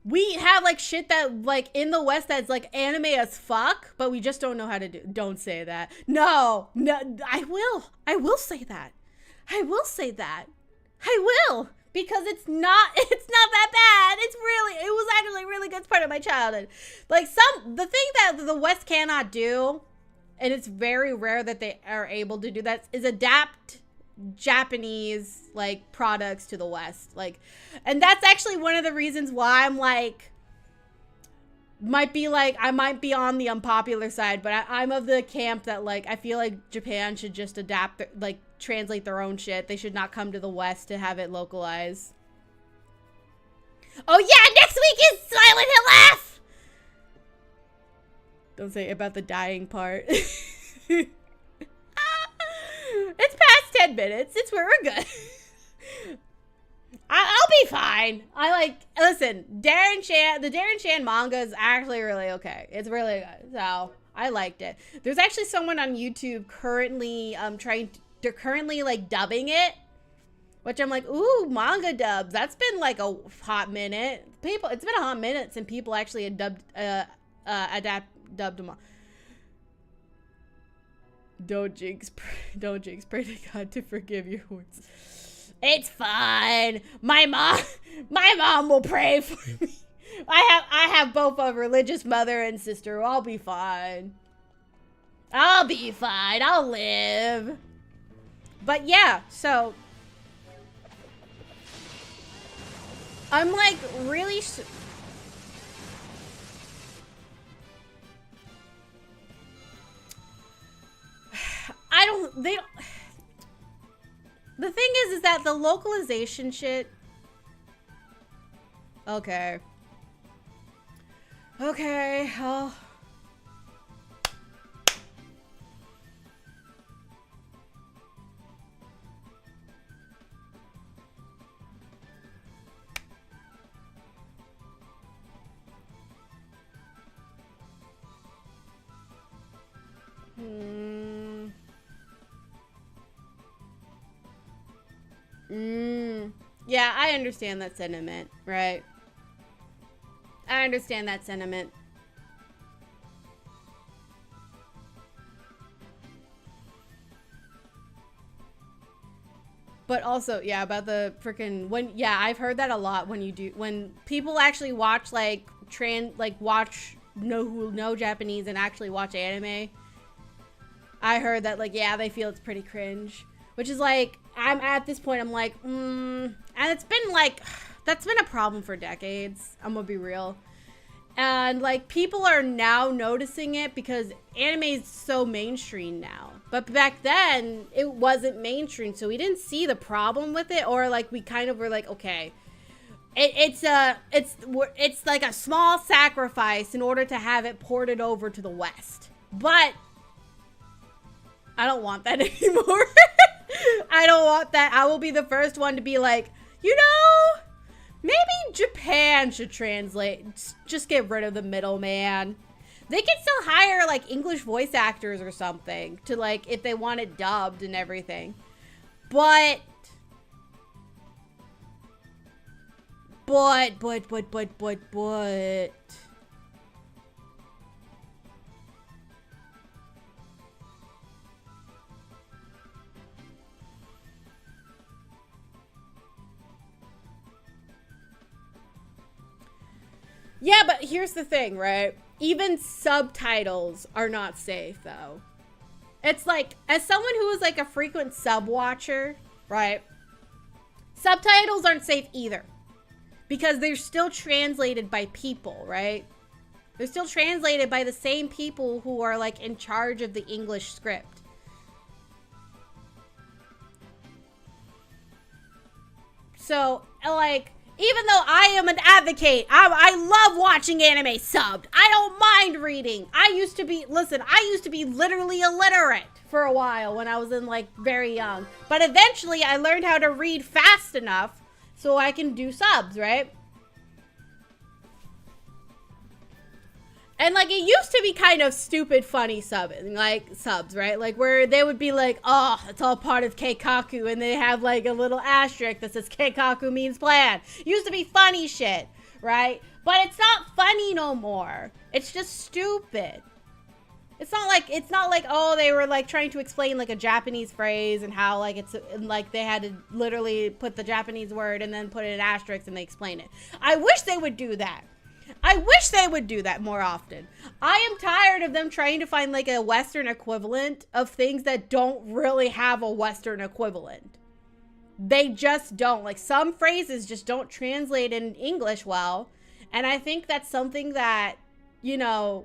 We have, like, shit that, like, in the West that's, like, anime as fuck, but we just don't know how to do. Don't say that. No, I will say that. I will say that. I will. Because it's not that bad. It was actually really good. It's part of my childhood. Like, the thing that the West cannot do, and it's very rare that they are able to do that, is adapt Japanese, like, products to the West. Like, and that's actually one of the reasons why I'm, like, I might be on the unpopular side, but I'm of the camp that, like, I feel like Japan should just adapt, like, translate their own shit. They should not come to the West to have it localized. Oh yeah, next week is Silent Hill F! Don't say about the dying part. It's past 10 minutes. We're good. I'll be fine. Listen, the Darren Shan manga is actually really okay. It's really good. So, I liked it. There's actually someone on YouTube currently they're currently, like, dubbing it, which I'm like, ooh, manga dubs. That's been, like, a hot minute. It's been a hot minute since people actually had dubbed them. Don't jinx, pray to God to forgive your words. It's fine. My mom will pray for me. I have both a religious mother and sister. I'll be fine. I'll be fine. I'll live. But yeah, so I'm like really the thing is that the localization shit. Okay, oh. Yeah, I understand that sentiment, right? I understand that sentiment. But also, yeah, about the freaking I've heard that a lot when people actually watch know Japanese and actually watch anime. I heard that, like, yeah, they feel it's pretty cringe. Which is, like, I'm at this point, I'm like, and it's been, like, that's been a problem for decades. I'm gonna be real. And, like, people are now noticing it because anime is so mainstream now. But back then, it wasn't mainstream, so we didn't see the problem with it. Or, like, we kind of were like, okay, it's like a small sacrifice in order to have it ported over to the West. But I don't want that anymore. I don't want that. I will be the first one to be like, you know, maybe Japan should translate. Just get rid of the middleman. They can still hire, like, English voice actors or something to, like, if they want it dubbed and everything. But yeah, but here's the thing, right? Even subtitles are not safe, though. It's like, as someone who is, like, a frequent sub watcher, right? Subtitles aren't safe either. Because they're still translated by people, right? They're still translated by the same people who are, like, in charge of the English script. So, like, Even though I am an advocate, I love watching anime subbed. I don't mind reading. I used to be literally illiterate for a while when I was in like very young. But eventually I learned how to read fast enough so I can do subs, right? And like it used to be kind of stupid funny subs, right? Like where they would be like, oh, it's all part of Keikaku, and they have like a little asterisk that says Keikaku means plan. Used to be funny shit, right? But it's not funny no more. It's just stupid. It's not like oh, they were like trying to explain like a Japanese phrase and how like it's like they had to literally put the Japanese word and then put it in asterisk and they explain it. I wish they would do that. I wish they would do that more often. I am tired of them trying to find like a Western equivalent of things that don't really have a Western equivalent. They just don't. Like some phrases just don't translate in English well. And I think that's something that, you know,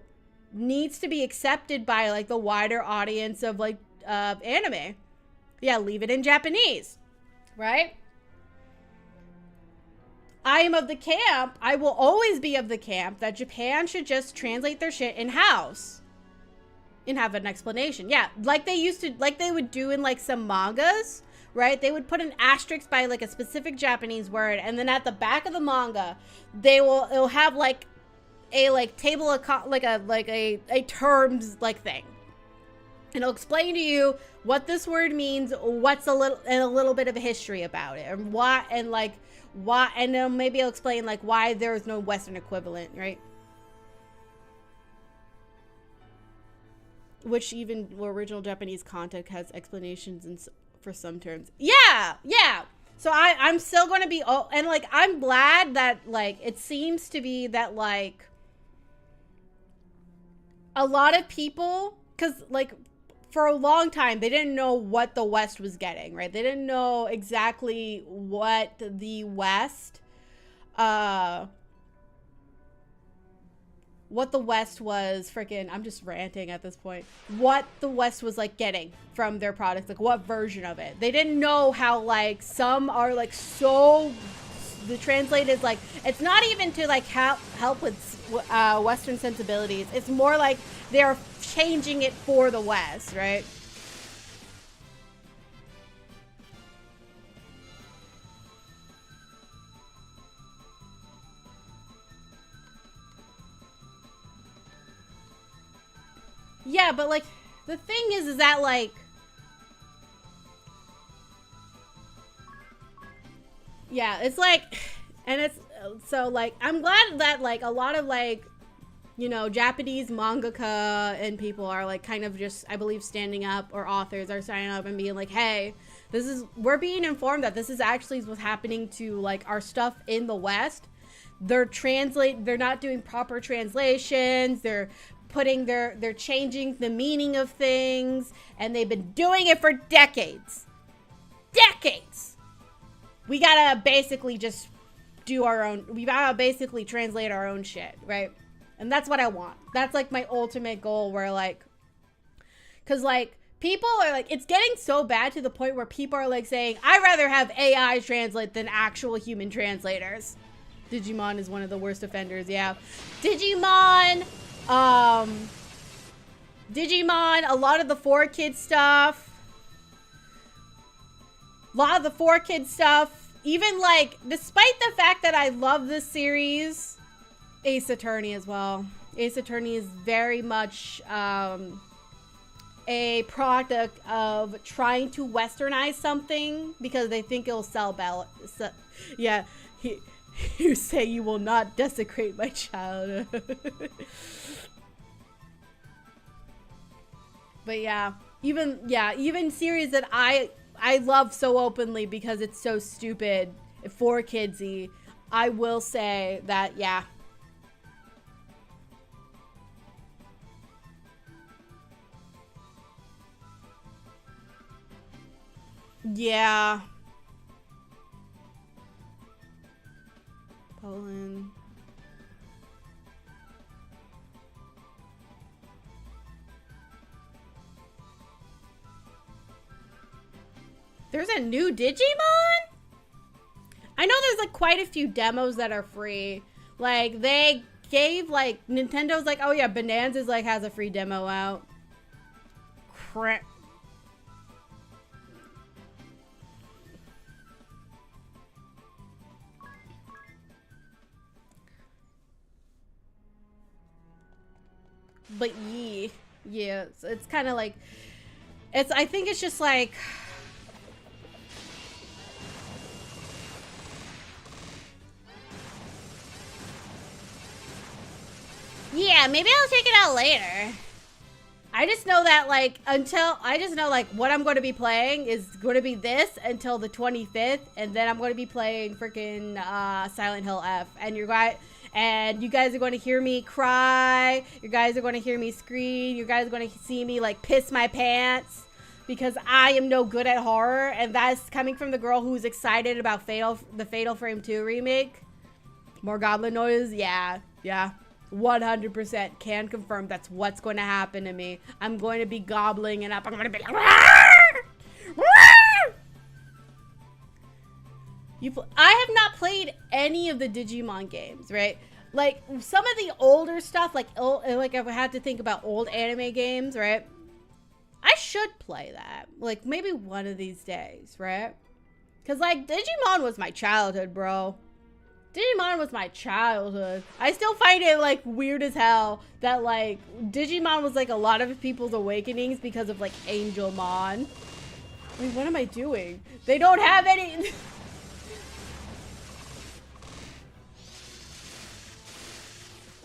needs to be accepted by like the wider audience of like anime. Yeah, leave it in Japanese, right? I am of the camp, I will always be of the camp that Japan should just translate their shit in-house and have an explanation. Yeah, like they would do in like some mangas, right? They would put an asterisk by like a specific Japanese word, and then at the back of the manga, it'll have like a like table of a terms like thing. And it'll explain to you what this word means, what's a little bit of a history about it, and why, and then maybe I'll explain like why there's no Western equivalent, right? Which even original Japanese content has explanations for some terms. Yeah. So I'm still going to be, and like I'm glad that like it seems to be that like a lot of people, because like for a long time, they didn't know what the West was getting, right? They didn't know exactly what the West, was freaking, I'm just ranting at this point. What the West was like getting from their products, like what version of it. They didn't know how like some are like so, the translate is like, it's not even to like help with Western sensibilities. It's more like they're changing it for the West, right? Yeah, but like the thing is that like yeah, it's like, and it's so like I'm glad that like a lot of like, you know, Japanese mangaka and people are like kind of just, I believe, standing up, or authors are standing up and being like, hey, we're being informed that this is actually what's happening to like our stuff in the West. They're not doing proper translations. They're changing the meaning of things, and they've been doing it for decades. We gotta basically just we gotta basically translate our own shit, right? And that's what I want. That's like my ultimate goal, where like, cause like people are like, it's getting so bad to the point where people are like saying, I'd rather have AI translate than actual human translators. Digimon is one of the worst offenders, yeah. Digimon, a lot of the 4Kids stuff, even like, despite the fact that I love this series, Ace Attorney as well. Ace Attorney is very much a product of trying to westernize something because they think it'll sell yeah, you say you will not desecrate my child. But yeah, even series that I love so openly because it's so stupid, for kidsy, I will say that, yeah. Yeah. Poland. There's a new Digimon? I know there's like quite a few demos that are free. Like they gave like Nintendo's like, oh yeah, Bonanza's like has a free demo out. Crap. But yeah, it's kind of like, I think it's just like, yeah, maybe I'll check it out later. I just know that like I just know like what I'm going to be playing is going to be this until the 25th, and then I'm going to be playing freaking Silent Hill F, and you guys are going to hear me cry. You guys are going to hear me scream. You guys are going to see me like piss my pants because I am no good at horror, and that's coming from the girl who's excited about the Fatal Frame 2 remake. More goblin noise, yeah. 100% can confirm that's what's going to happen to me. I'm going to be gobbling it up. I'm going to be like, I have not played any of the Digimon games, right? Like some of the older stuff, like if I had to think about old anime games, right? I should play that, like maybe one of these days, right? Because like Digimon was my childhood, bro. Digimon was my childhood. I still find it like weird as hell that like Digimon was like a lot of people's awakenings because of like Angelmon. I mean, what am I doing? They don't have any.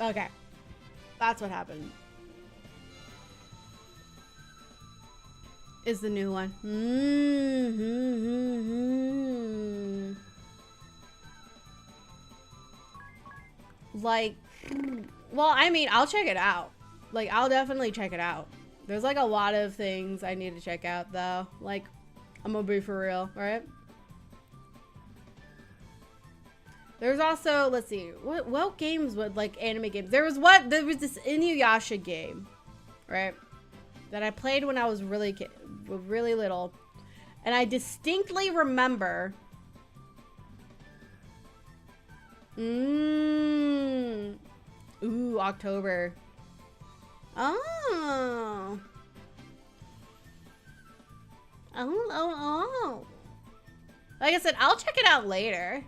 Okay, that's what happened. Is the new one. Like, well, I mean, I'll check it out. Like, I'll definitely check it out. There's like a lot of things I need to check out though. Like, I'm gonna be for real, right? There's also, let's see, what games would like anime games? There was this Inuyasha game, right? That I played when I was really little, and I distinctly remember. Ooh, October. Oh. Like I said, I'll check it out later.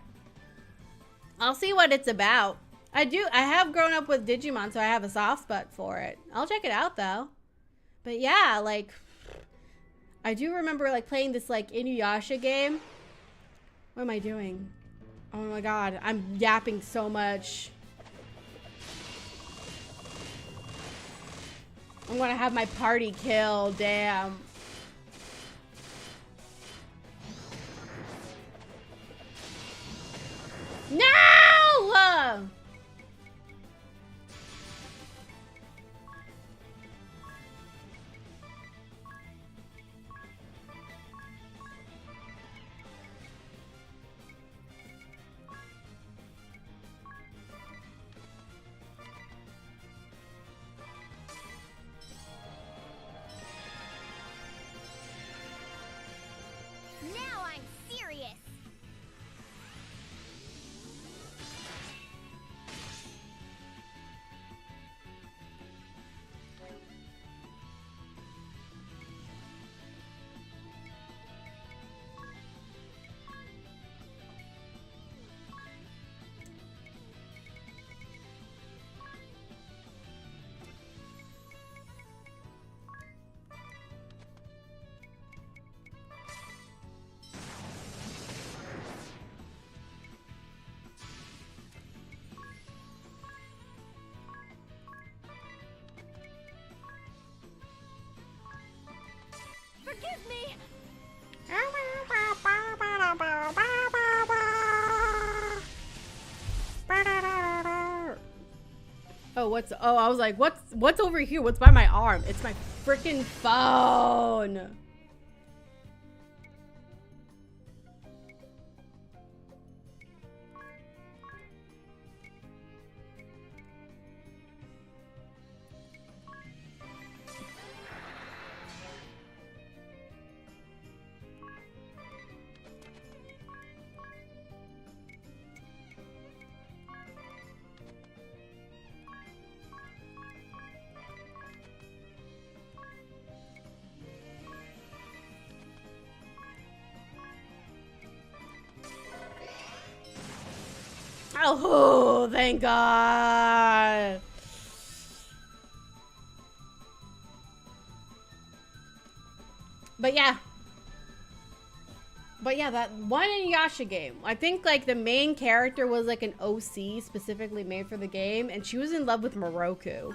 I'll see what it's about. I have grown up with Digimon, so I have a soft spot for it. I'll check it out though. But yeah, like, I do remember like playing this like Inuyasha game. What am I doing? Oh my god, I'm yapping so much. I'm gonna have my party killed, damn. No! Now I'm serious. Forgive me! Oh, I was like, what's over here? What's by my arm? It's my freaking phone. Oh, thank God. But yeah. But yeah, that one Inuyasha game. I think like the main character was like an OC specifically made for the game, and she was in love with Moroku.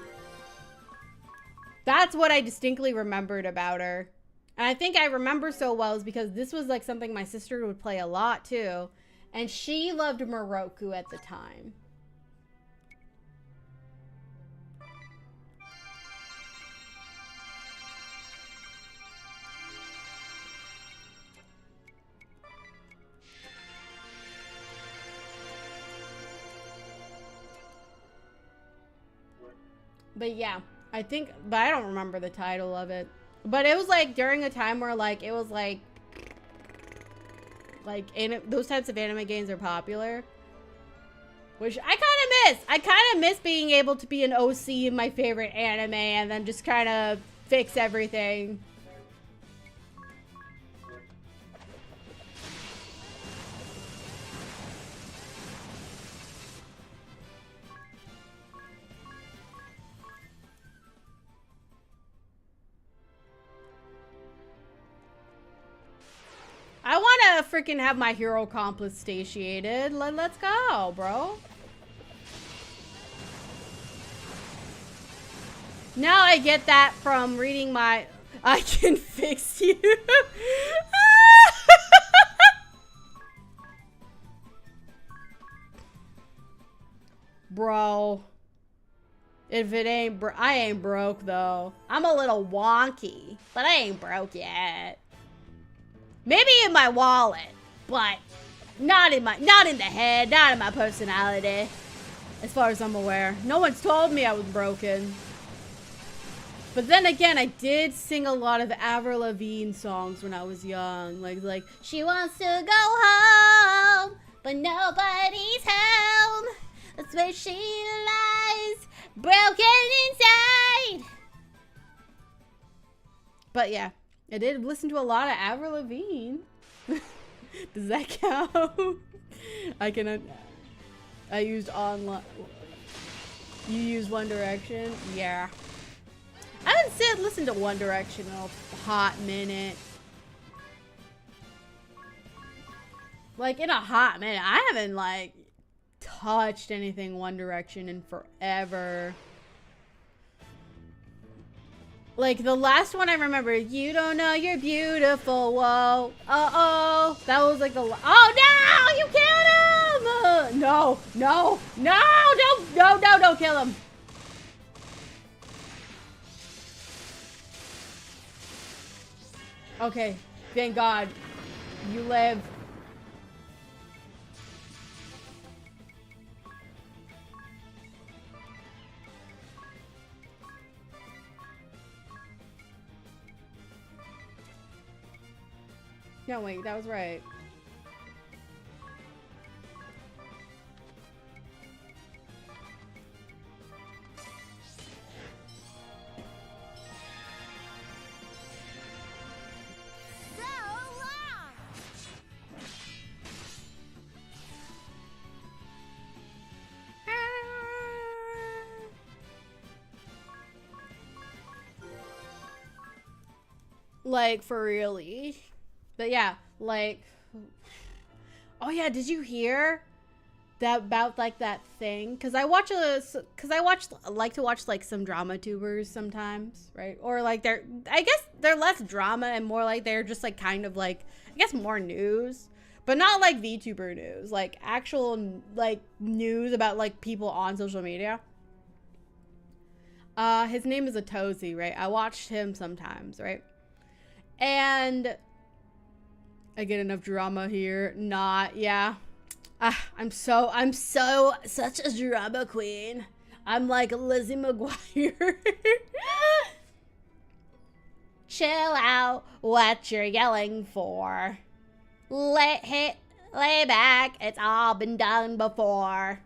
That's what I distinctly remembered about her. And I think I remember so well is because this was like something my sister would play a lot too. And she loved Moroku at the time. But yeah, I think, but I don't remember the title of it. But it was like during a time where like, it was like those types of anime games are popular. Which I kind of miss. I kind of miss being able to be an OC in my favorite anime and then just kind of fix everything. I want to freaking have my hero accomplice satiated. Let's go, bro. Now I get that from reading my... I can fix you. Bro. If it ain't I ain't broke, though. I'm a little wonky, but I ain't broke yet. Maybe in my wallet, but not in the head, not in my personality. As far as I'm aware. No one's told me I was broken. But then again, I did sing a lot of Avril Lavigne songs when I was young. Like, she wants to go home, but nobody's home. That's where she lies, broken inside. But yeah. I did listen to a lot of Avril Lavigne. Does that count? I used online. You use One Direction? Yeah. I haven't listened to One Direction in a hot minute. Like, in a hot minute. I haven't, like, touched anything One Direction in forever. Like, the last one I remember, you don't know you're beautiful, whoa, uh-oh. That was like the, oh no, you killed him! No, don't kill him. Okay, thank God, you live. No, wait, that was right. So long! Like, for really. But yeah, like, oh yeah, did you hear that about like that thing? Cause I like to watch like some drama tubers sometimes, right? Or like I guess they're less drama and more like they're just like kind of like, I guess more news, but not like VTuber news, like actual like news about like people on social media. His name is Atozy, right? I watched him sometimes, right? And I get enough drama here. Not, yeah. I'm such a drama queen. I'm like Lizzie McGuire. Chill out what you're yelling for. Lay back. It's all been done before.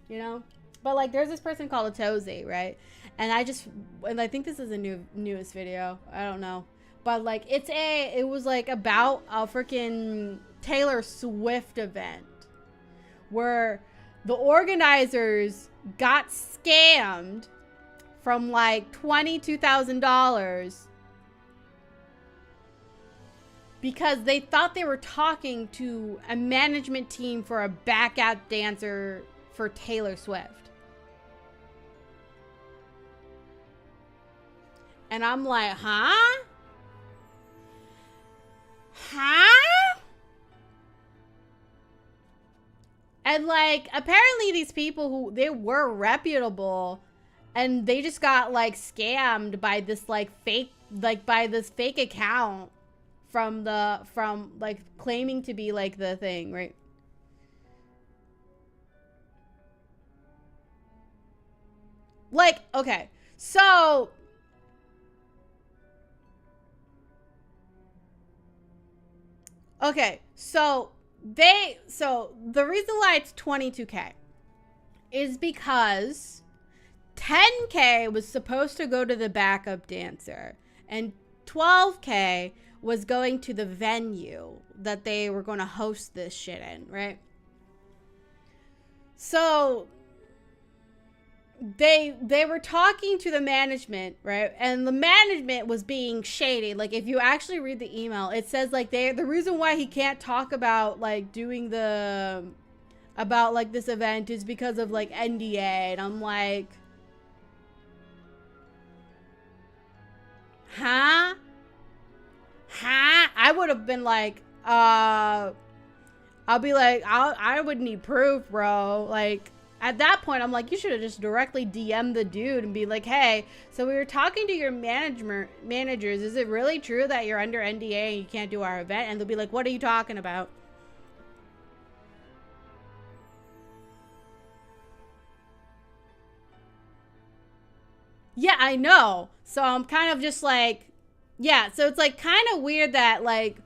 You know? But like there's this person called Atozy, right? And I think this is a newest video. I don't know. But like it was like about a freaking Taylor Swift event where the organizers got scammed from like $22,000 because they thought they were talking to a management team for a backup dancer for Taylor Swift. And I'm like, huh? Huh? And like, apparently these people who, they were reputable, and they just got like scammed by this like fake, like by this fake account from like claiming to be like the thing, right? Like, okay, so the reason why it's 22K is because 10K was supposed to go to the backup dancer and 12K was going to the venue that they were going to host this shit in, right? So they were talking to the management, right? And the management was being shady. Like, if you actually read the email, it says like the reason why he can't talk about like doing about like this event is because of like NDA. And I'm like, huh? I would have been like, I'll be like, I would need proof, bro. Like, at that point, I'm like, you should have just directly DM'd the dude and be like, hey, so we were talking to your managers. Is it really true that you're under NDA and you can't do our event? And they'll be like, what are you talking about? Yeah, I know. So I'm kind of just like, yeah, so it's like kind of weird that like,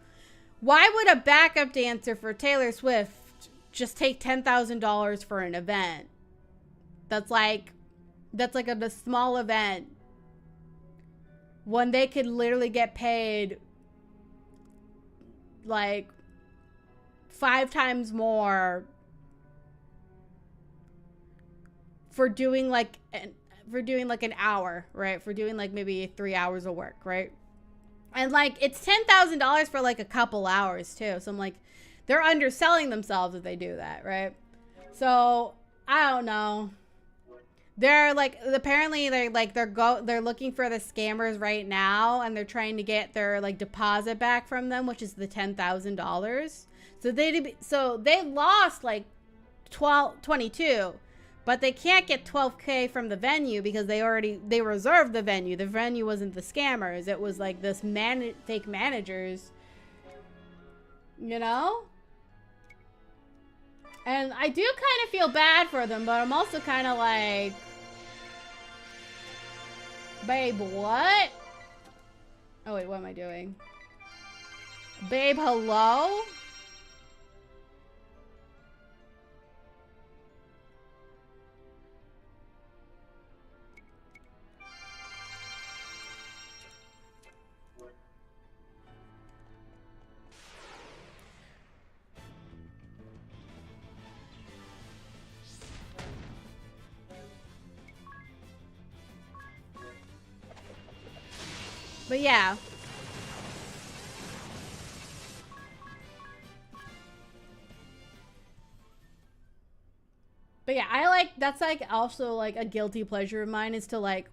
why would a backup dancer for Taylor Swift just take $10,000 for an event? That's like a small event when they could literally get paid like 5 times more for doing like an hour, right? For doing like maybe 3 hours of work, right? And like it's $10,000 for like a couple hours too. So I'm like, they're underselling themselves if they do that, right? So I don't know. They're like, apparently they're looking for the scammers right now, and they're trying to get their like deposit back from them, which is the $10,000. So they lost like 22, but they can't get 12K from the venue because they reserved the venue. The venue wasn't the scammers. It was like this fake managers, you know? And I do kind of feel bad for them, but I'm also kind of like, babe, what? Oh wait, what am I doing? Babe, hello? But yeah. But yeah, that's like also like a guilty pleasure of mine is to like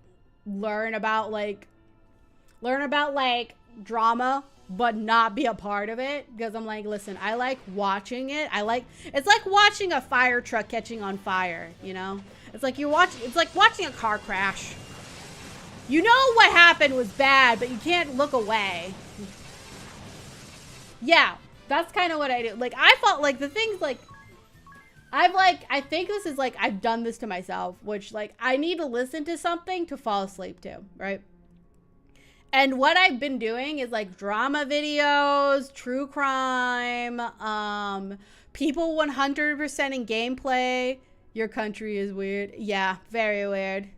learn about like drama but not be a part of it, because I'm like, listen, I like watching it. It's like watching a fire truck catching on fire, you know? It's like watching a car crash. You know what happened was bad, but you can't look away. Yeah, that's kind of what I do. Like, I felt like the things like, I think this is like, I've done this to myself, which like, I need to listen to something to fall asleep to, right? And what I've been doing is like drama videos, true crime, people 100% in gameplay. Your country is weird. Yeah, very weird.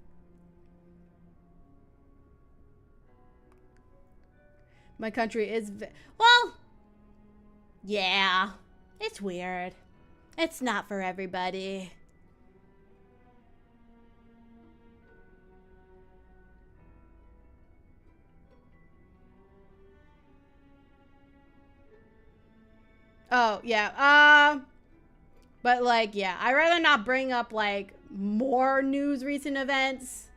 My country is, well, yeah, it's weird. It's not for everybody. Oh, yeah. But like, yeah, I'd rather not bring up like more news recent events.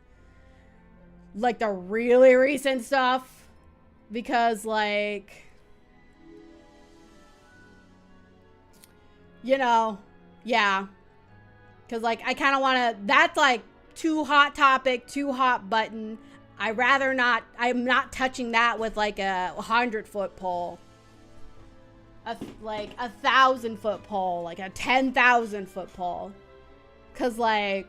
Like the really recent stuff. Because like, you know, yeah. Because like, I kind of want to, that's like too hot topic, too hot button. I rather not, I'm not touching that with like a 100-foot pole. Like a 1,000-foot pole, like a 10,000-foot pole. Cause like,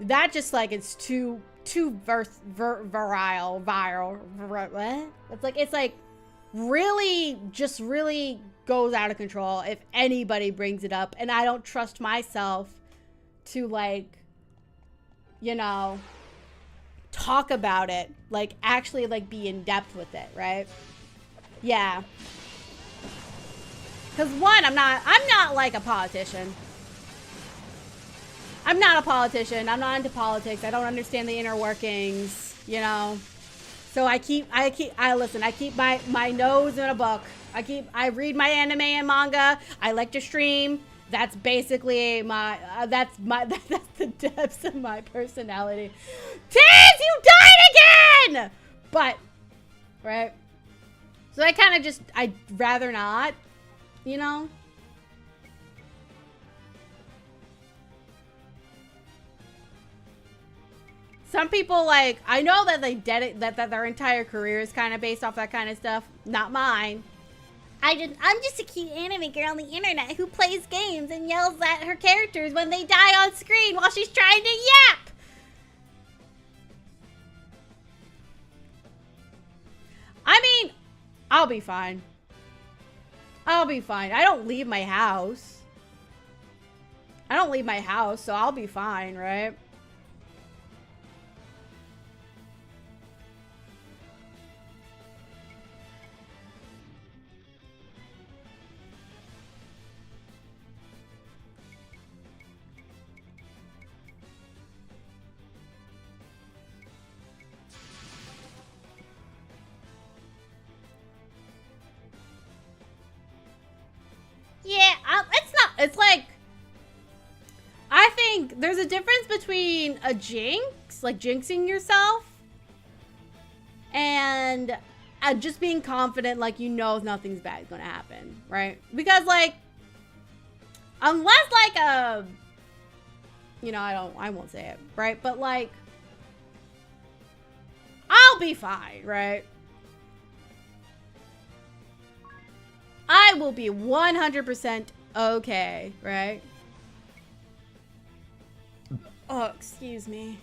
that just like, it's too viral. What? It's like really, just really goes out of control if anybody brings it up. And I don't trust myself to like, you know, talk about it, like actually like be in depth with it, right? Yeah. Cause one, I'm not like a politician. I'm not a politician. I'm not into politics. I don't understand the inner workings, you know? So I keep my nose in a book. I read my anime and manga. I like to stream. That's basically my, that's the depths of my personality. Tiz, you died again! But, right? So I kind of just, I'd rather not, you know? Some people, like, I know that they that their entire career is kind of based off that kind of stuff. Not mine. I'm just a cute anime girl on the internet who plays games and yells at her characters when they die on screen while she's trying to yap. I mean, I'll be fine. I'll be fine. I don't leave my house. So I'll be fine, right? Yeah, It's like, I think there's a difference between a jinx, like jinxing yourself, and just being confident, like, you know, nothing's bad gonna happen, right? Because, like, unless, like, you know, I won't say it, right? But, like, I'll be fine, right? I will be 100% okay, right? Oh, excuse me.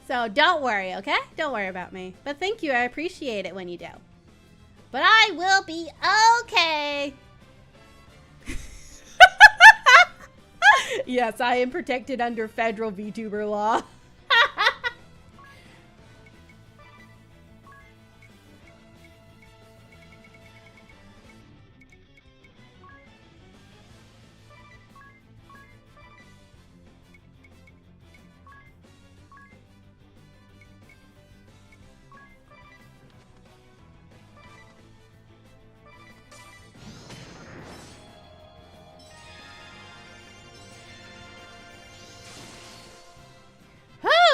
So don't worry, okay? Don't worry about me. But thank you, I appreciate it when you do. But I will be okay. Yes, I am protected under federal VTuber law.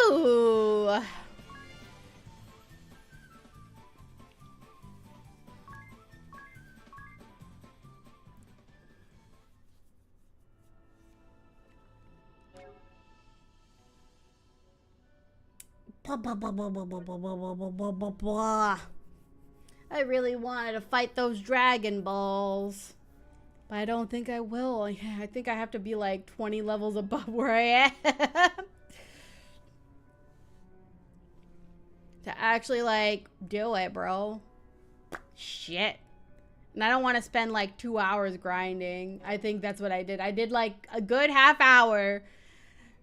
Ooh. I really wanted to fight those Dragon Balls. But I don't think I will. I think I have to be like 20 levels above where I am. To actually like do it, bro. Shit. And I don't want to spend like 2 hours grinding. I think that's what I did. I did like a good half hour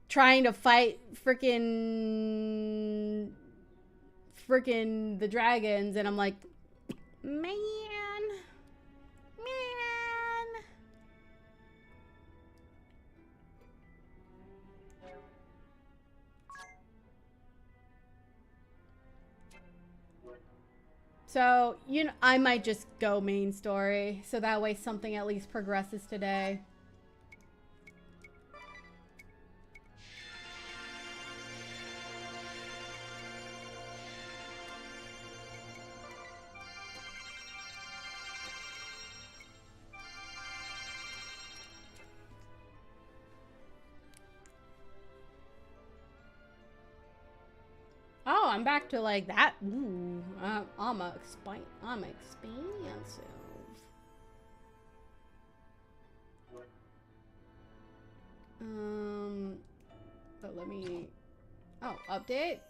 trying to fight freaking the dragons, and I'm like, man. So, you know, I might just go main story. So that way something at least progresses today. Oh, I'm back to like that. Ooh, I'm expensive. But let me. Oh, update.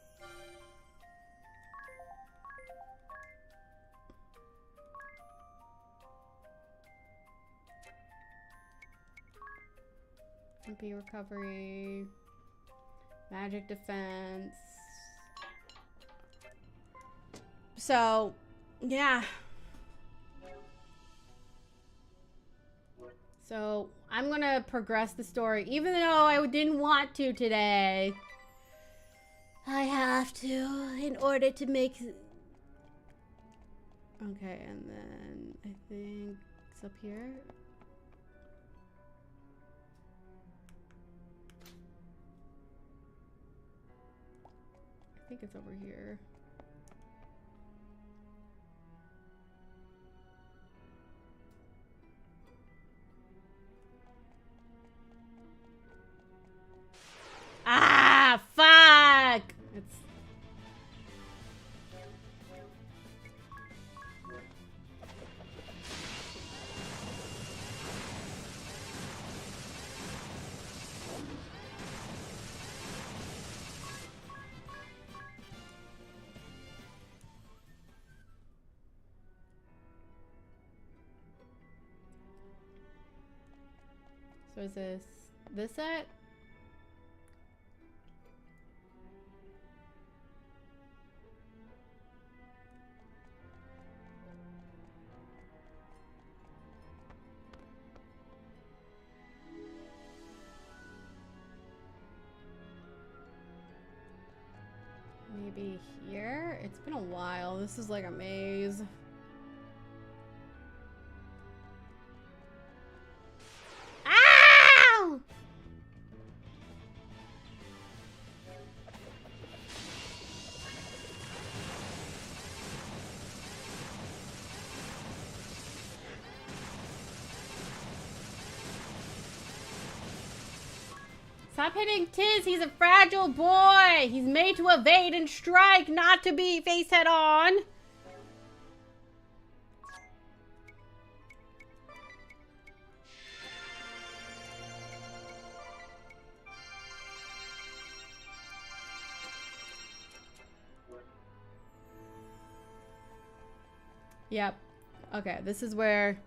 MP recovery. Magic defense. So, yeah. So, I'm gonna progress the story, even though I didn't want to today. I have to, in order to make... Okay, and then I think it's up here. I think it's over here. Ah, fuck! It's... So is this it? Maybe here? It's been a while. This is like a maze. Ow! Stop hitting Tiz. He's a fragile boy. He's made to evade and strike, not to be face head on. Yep. Okay, this is where...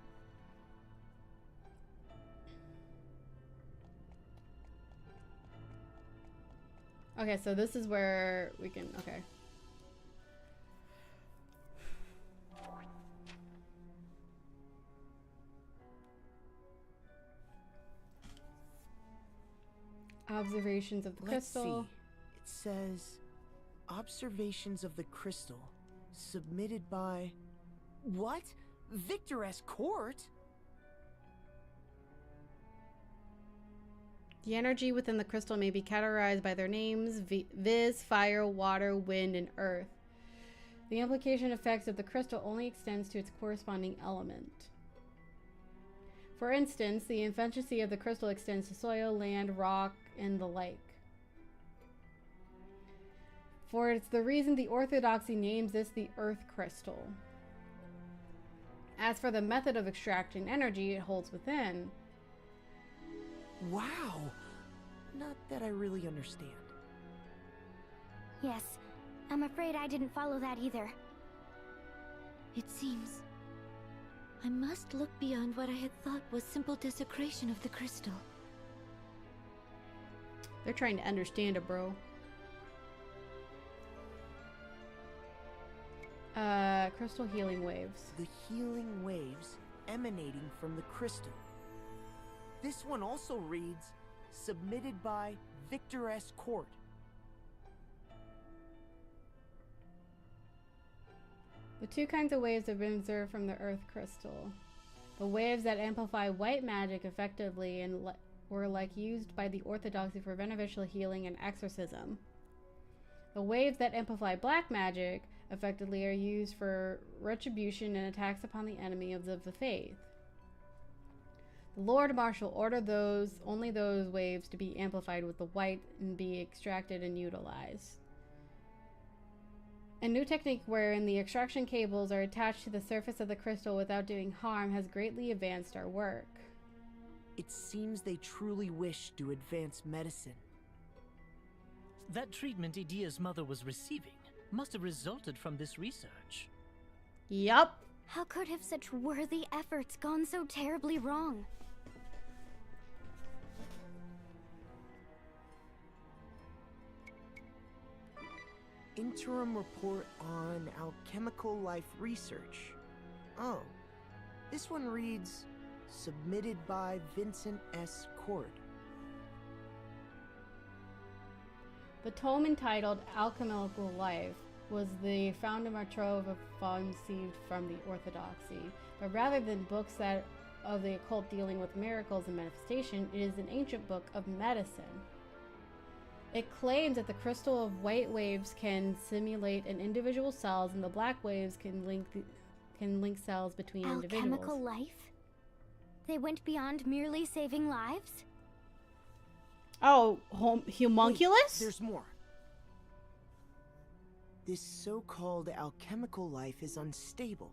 Okay, so this is where we can... Okay. Observations of the crystal. Let's see. It says, observations of the crystal, submitted by... What? Victor S. Court? The energy within the crystal may be categorized by their names, viz, fire, water, wind, and earth. The implication effects of the crystal only extends to its corresponding element. For instance, the efficiency of the crystal extends to soil, land, rock, and the like. For it's the reason the orthodoxy names this the earth crystal. As for the method of extracting energy it holds within... Wow! Not that I really understand. Yes, I'm afraid I didn't follow that either. It seems I must look beyond what I had thought was simple desecration of the crystal. They're trying to understand it, bro. Crystal healing waves. The healing waves emanating from the crystal. This one also reads, submitted by Victor S. Court. The two kinds of waves have been observed from the Earth crystal. The waves that amplify white magic effectively and were used by the Orthodoxy for beneficial healing and exorcism. The waves that amplify black magic effectively are used for retribution and attacks upon the enemy of the faith. The Lord Marshal ordered only those waves to be amplified with the white and be extracted and utilized. A new technique wherein the extraction cables are attached to the surface of the crystal without doing harm has greatly advanced our work. It seems they truly wish to advance medicine. That treatment Idia's mother was receiving must have resulted from this research. Yup. How could have such worthy efforts gone so terribly wrong? Interim report on alchemical life research. Oh, this one reads, submitted by Vincent S. Cord. The tome entitled Alchemical Life was the founding trove of conceived from the Orthodoxy, but rather than books of the occult dealing with miracles and manifestation, it is an ancient book of medicine. It claims that the crystal of white waves can simulate an individual cells, and the black waves can link cells between individuals. Alchemical life? They went beyond merely saving lives? Oh, homunculus? Wait, there's more. This so-called alchemical life is unstable,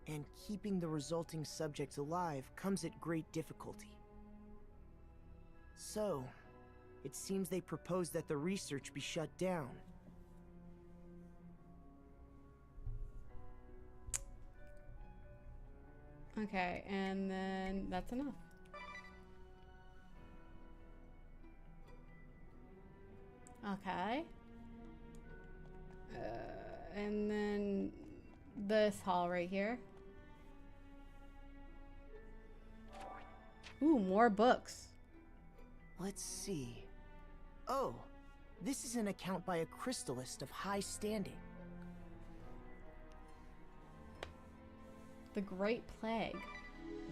and keeping the resulting subjects alive comes at great difficulty. So, it seems they propose that the research be shut down. Okay, and then that's enough. Okay. And then this hall right here. Ooh, more books. Let's see. Oh, this is an account by a crystallist of high standing. The Great Plague.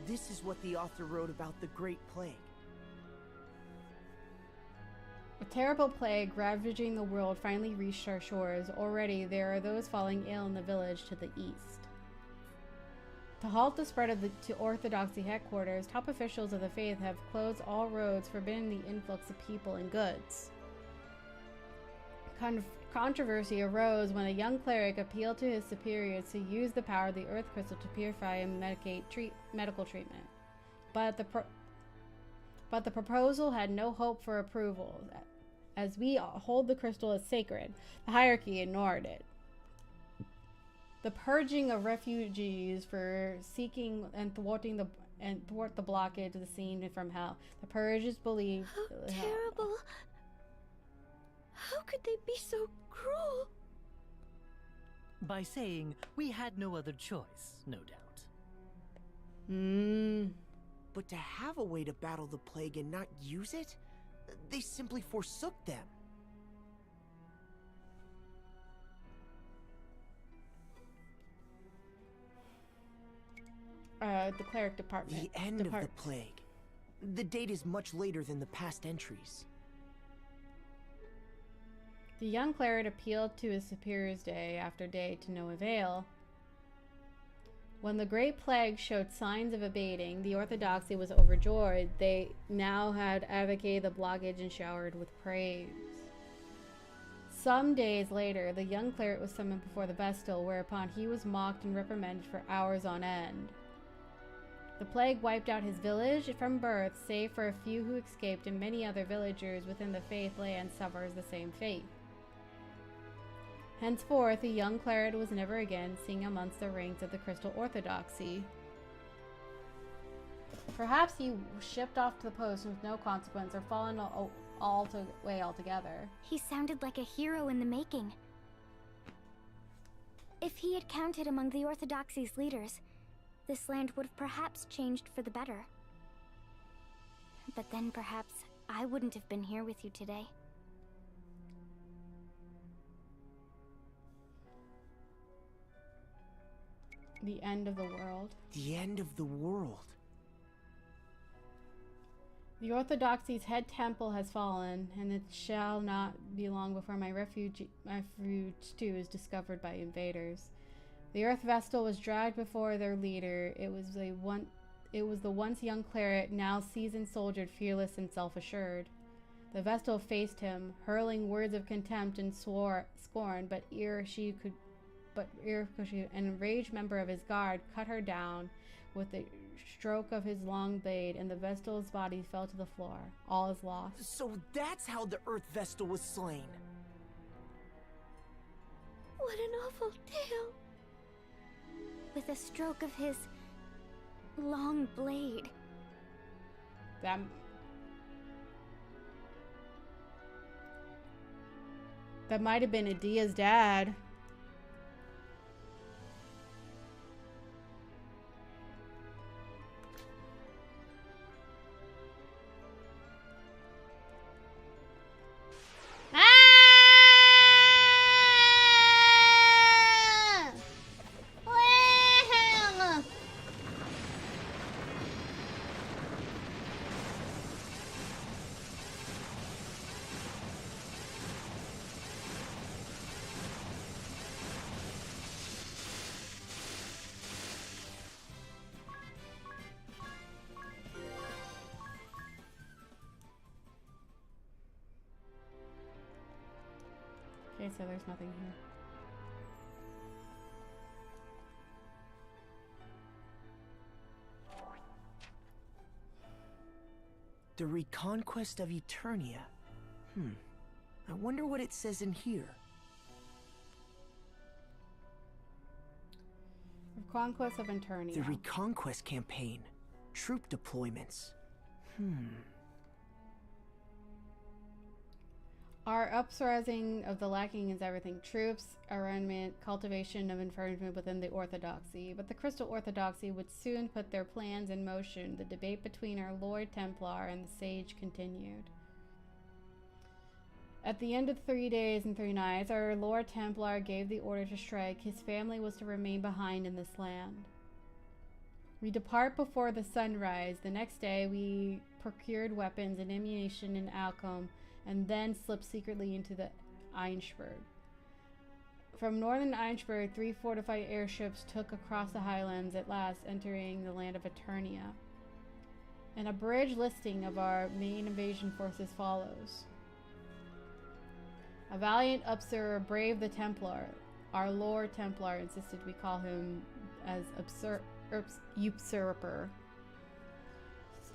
This is what the author wrote about the Great Plague. A terrible plague ravaging the world finally reached our shores. Already there are those falling ill in the village to the east. To halt the spread to Orthodoxy headquarters, top officials of the faith have closed all roads, forbidding the influx of people and goods. Controversy arose when a young cleric appealed to his superiors to use the power of the Earth Crystal to purify and medicate medical treatment. But the proposal had no hope for approval. As we hold the crystal as sacred, the hierarchy ignored it. The purging of refugees for seeking and thwart the blockage of the scene from hell. The purge is believed. How terrible! How could they be so cruel? By saying we had no other choice, no doubt. But to have a way to battle the plague and not use it, they simply forsook them. The cleric department. The end of the plague. The date is much later than the past entries. The young cleric appealed to his superiors day after day to no avail. When the Great Plague showed signs of abating, the Orthodoxy was overjoyed. They now had advocated the blockage and showered with praise. Some days later, the young cleric was summoned before the Bestial, whereupon he was mocked and reprimanded for hours on end. The plague wiped out his village from birth, save for a few who escaped, and many other villagers within the faith land suffers the same fate. Henceforth, the young cleric was never again seen amongst the ranks of the Crystal Orthodoxy. Perhaps he shipped off to the post with no consequence, or fallen away altogether. He sounded like a hero in the making. If he had counted among the Orthodoxy's leaders, this land would have perhaps changed for the better. But then perhaps I wouldn't have been here with you today. The end of the world. The end of the world. The Orthodoxy's head temple has fallen, and it shall not be long before my refuge too is discovered by invaders. The Earth Vestal was dragged before their leader. It was the once young cleric, now seasoned soldier, fearless and self-assured. The Vestal faced him, hurling words of contempt and scorn, but an enraged member of his guard cut her down with a stroke of his long blade, and the Vestal's body fell to the floor. All is lost. So that's how the Earth Vestal was slain. What an awful tale. With a stroke of his long blade. That might have been Adia's dad. Okay, so there's nothing here. The Reconquest of Eternia. I wonder what it says in here. Conquest of Eternia. The Reconquest campaign. Troop deployments. Our uprising of the lacking is everything. Troops, armament, cultivation of infringement within the Orthodoxy. But the Crystal Orthodoxy would soon put their plans in motion. The debate between our Lord Templar and the Sage continued. At the end of 3 days and 3 nights, our Lord Templar gave the order to strike. His family was to remain behind in this land. We depart before the sunrise. The next day, we procured weapons and ammunition in Alcom, and then slipped secretly into the Einschberg. From northern Einschberg, 3 fortified airships took across the highlands, at last entering the land of Eternia. An abridged listing of our main invasion forces follows. A valiant upsurer braved the Templar. Our Lord Templar insisted we call him as usurper.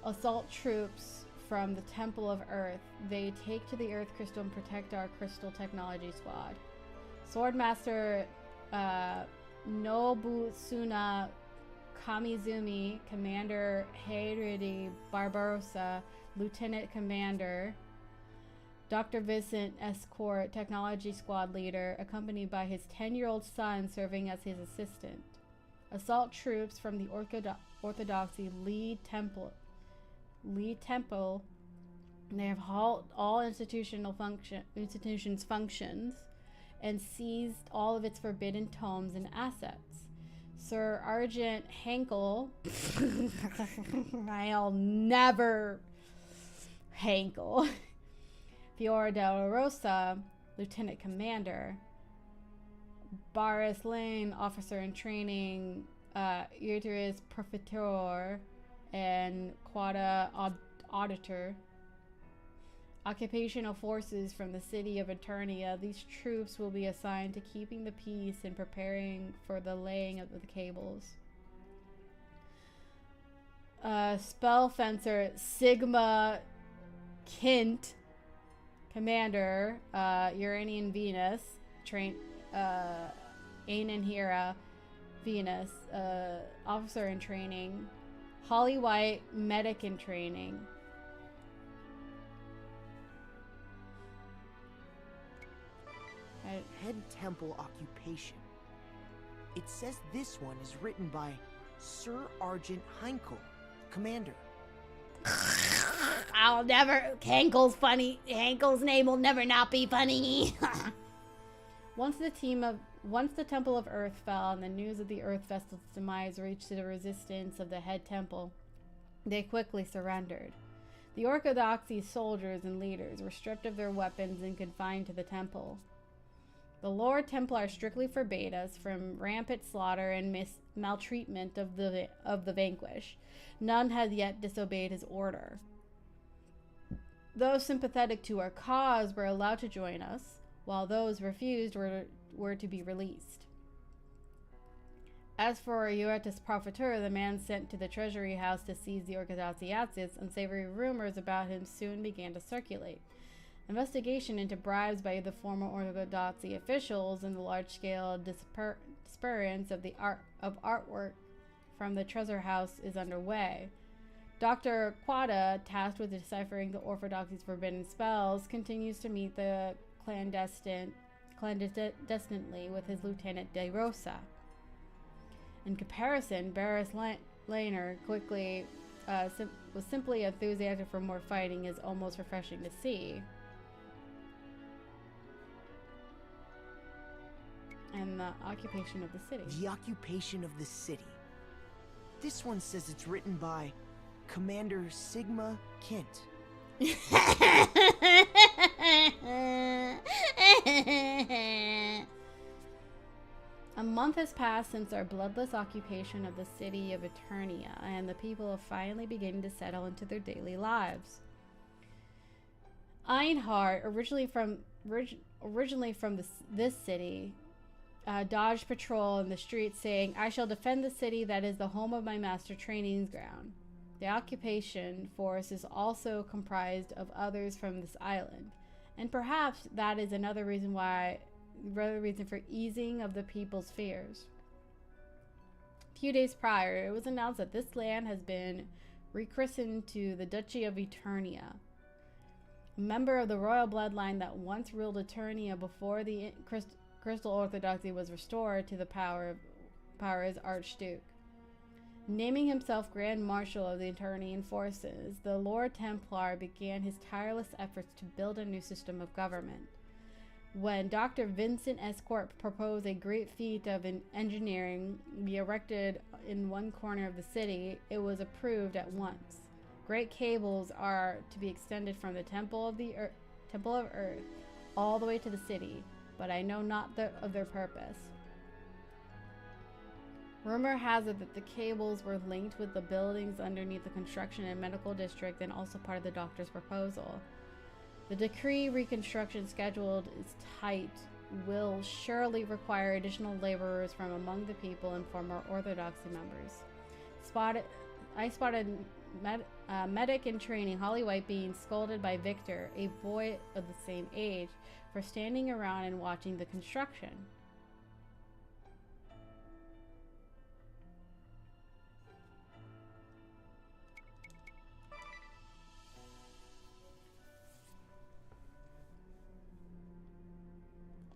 Assault troops from the Temple of Earth. They take to the Earth Crystal and protect our Crystal Technology Squad. Swordmaster Nobutsuna Kamizumi, Commander Heiridi Barbarossa, Lieutenant Commander Dr. Vincent Escort, Technology Squad Leader, accompanied by his 10-year-old son serving as his assistant. Assault troops from the Orthodoxy lead Temple. They have halted all institutions functions and seized all of its forbidden tomes and assets. Sir Argent Hankel I'll never Hankel Fiora del Rosa, Lieutenant Commander. Baris Lane, Officer in Training. Uterus Profiteor and Quada Auditor. Occupational forces from the city of Eternia. These troops will be assigned to keeping the peace and preparing for the laying of the cables. Spell Fencer Sigma Kint, Commander, Uranian Venus, Anan Hera Venus, Officer in Training. Holly White, Medic in Training. Head Temple Occupation. It says this one is written by Sir Argent Heinkel, Commander. I'll never. Hankel's funny. Hankel's name will never not be funny. Once Once the Temple of Earth fell and the news of the Earth Vessel's demise reached the resistance of the head temple, they quickly surrendered. The Orthodoxy soldiers and leaders were stripped of their weapons and confined to the temple. The Lord Templar strictly forbade us from rampant slaughter and maltreatment of the vanquished. None had yet disobeyed his order. Those sympathetic to our cause were allowed to join us, while those refused were to be released. As for Euetus Profiteur, the man sent to the treasury house to seize the Orthodoxy assets, unsavory rumors about him soon began to circulate. Investigation into bribes by the former Orthodoxy officials and the large-scale disappearance of artwork from the treasure house is underway. Dr. Quada, tasked with deciphering the Orthodoxy's forbidden spells, continues to meet the clandestinely with his Lieutenant De Rosa. In comparison, Barris Laner quickly was simply enthusiastic for more fighting is almost refreshing to see. And the occupation of the city. The occupation of the city. This one says it's written by Commander Sigma Kent. A month has passed since our bloodless occupation of the city of Eternia, and the people are finally beginning to settle into their daily lives. Einhard, originally from this city, dodged patrol in the streets saying, "I shall defend the city that is the home of my master training ground." The occupation force is also comprised of others from this island, and perhaps that is another reason for easing of the people's fears. A few days prior, it was announced that this land has been rechristened to the Duchy of Eternia. A member of the royal bloodline that once ruled Eternia before the Crystal Orthodoxy was restored to the power as Archduke. Naming himself Grand Marshal of the Eternian forces, the Lord Templar began his tireless efforts to build a new system of government. When Dr. Vincent S. Corp proposed a great feat of engineering be erected in one corner of the city, it was approved at once. Great cables are to be extended from the Temple of Earth all the way to the city, but I know not of their purpose. Rumor has it that the cables were linked with the buildings underneath the construction and medical district and also part of the doctor's proposal. The decree reconstruction schedule is tight, will surely require additional laborers from among the people and former Orthodoxy members. I spotted medic in training, Holly White, being scolded by Victor, a boy of the same age, for standing around and watching the construction.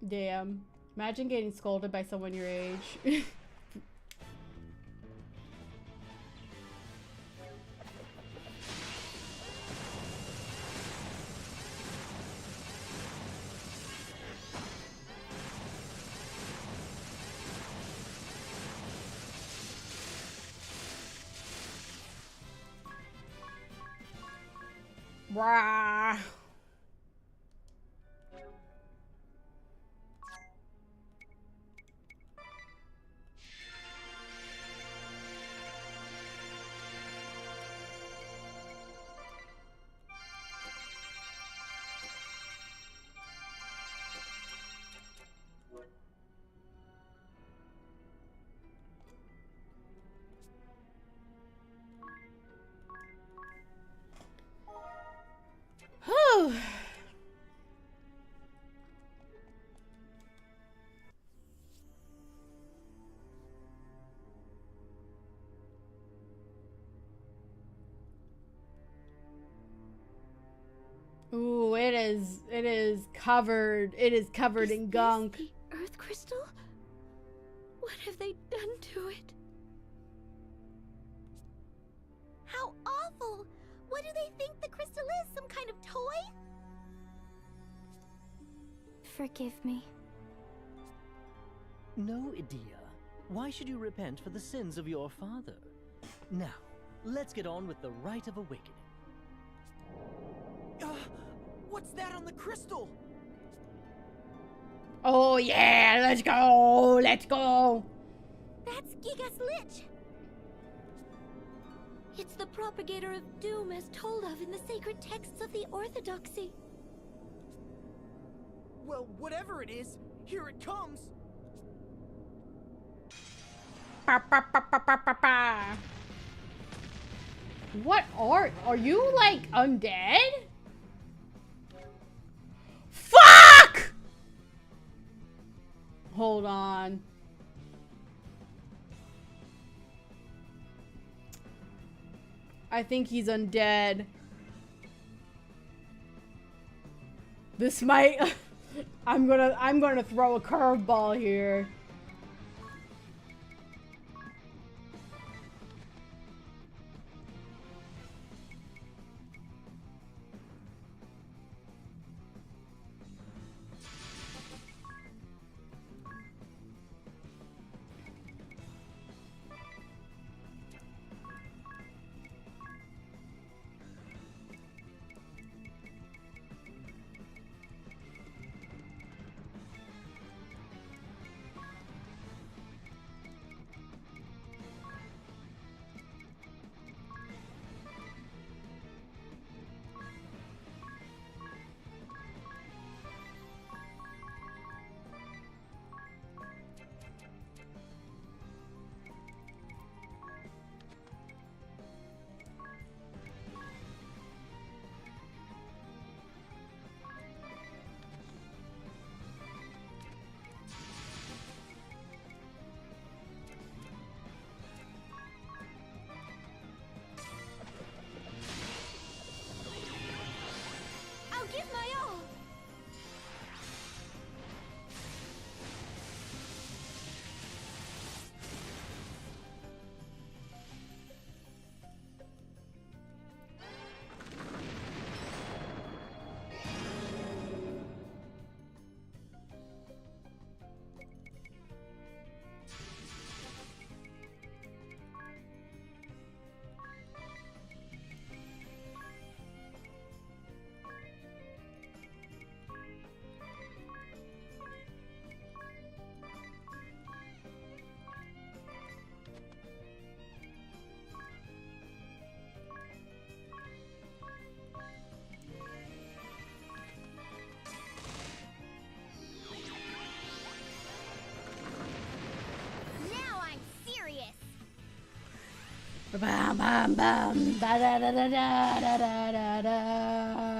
Damn. Imagine getting scolded by someone your age. Rah. Whew. Ooh, it is covered in gunk. Is the Earth Crystal? What have they done to it? How awful! What do they think the crystal is? Some kind of toy? Forgive me. No, Edea. Why should you repent for the sins of your father? Now, let's get on with the rite of awakening. What's that on the crystal? Oh yeah, let's go, let's go. That's Gigas Lich! It's the propagator of doom as told of in the sacred texts of the Orthodoxy. Well, whatever it is, here it comes. Pa, pa, pa, pa, pa, pa, pa. What are you like undead? Fuck! Hold on. I think he's undead. This might I'm gonna throw a curveball here. I'll give my all! Now I'm serious. Bam bam bam da da da da da da da da.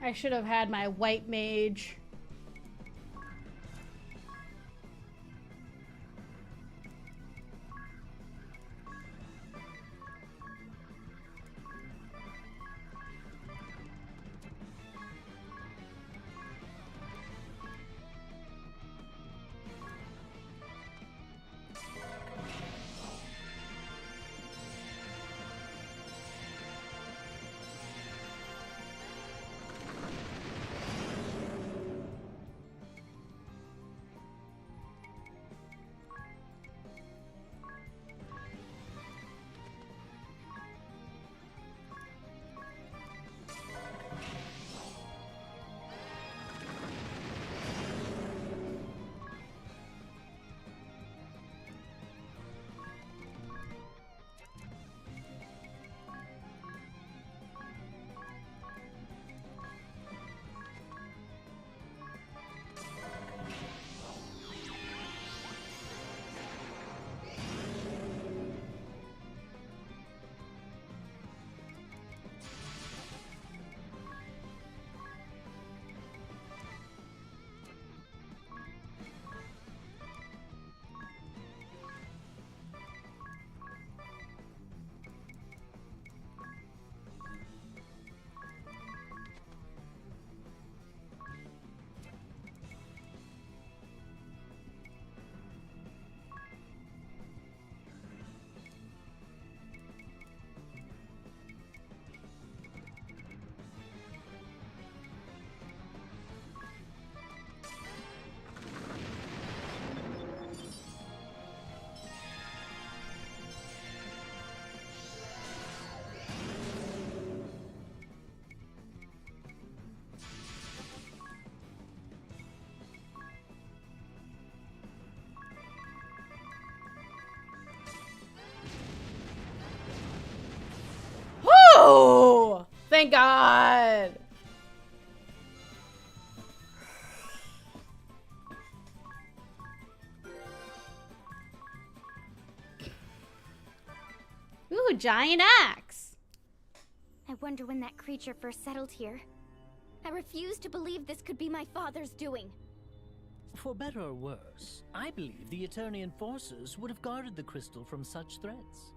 I should have had my white mage. Oh, thank God. Ooh, giant axe. I wonder when that creature first settled here. I refuse to believe this could be my father's doing. For better or worse, I believe the Eternian forces would have guarded the crystal from such threats.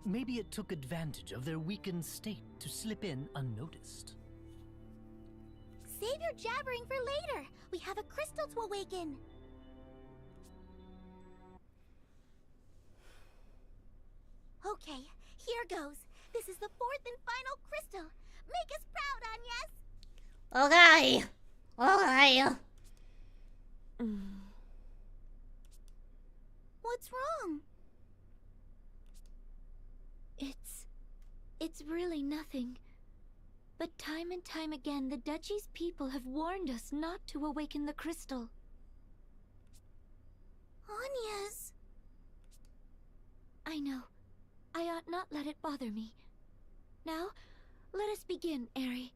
Maybe it took advantage of their weakened state to slip in unnoticed. Save your jabbering for later. We have a crystal to awaken. Okay, here goes. This is the fourth and final crystal. Make us proud, Agnes. Okay. Okay. What's wrong? It's really nothing. But time and time again, the Duchy's people have warned us not to awaken the crystal. Agnes. I know. I ought not let it bother me. Now, let us begin, Aerie.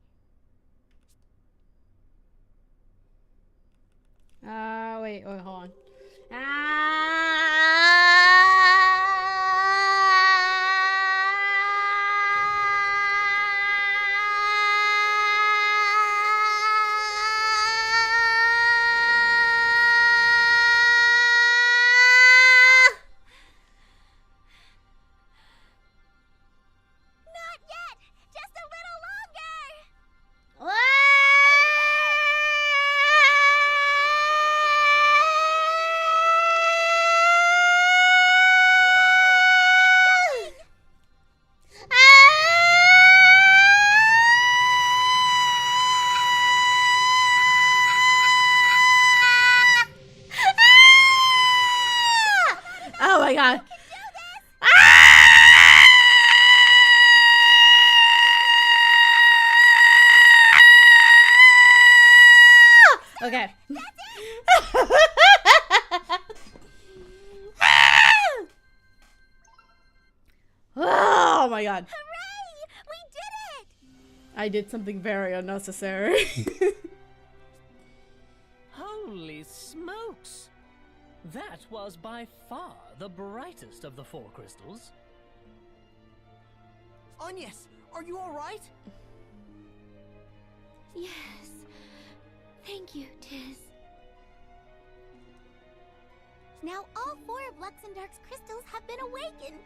Wait, hold on. Not yet. Just a little longer. Oh my God. Okay. Oh my God. Hooray! We did it! I did something very unnecessary. Holy smokes! That was by far the brightest of the 4 crystals. Agnes, are you all right? Yes. Thank you, Tiz. Now all 4 of Luxendark's crystals have been awakened.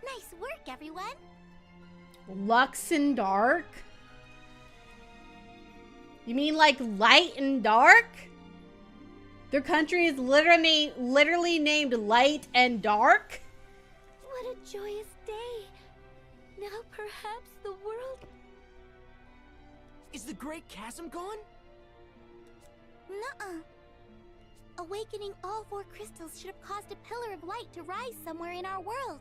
Nice work, everyone. Luxendark? You mean like light and dark? Their country is literally named Light and Dark? What a joyous day. Now perhaps the world... Is the Great Chasm gone? Nuh-uh. Awakening all 4 crystals should have caused a pillar of light to rise somewhere in our world.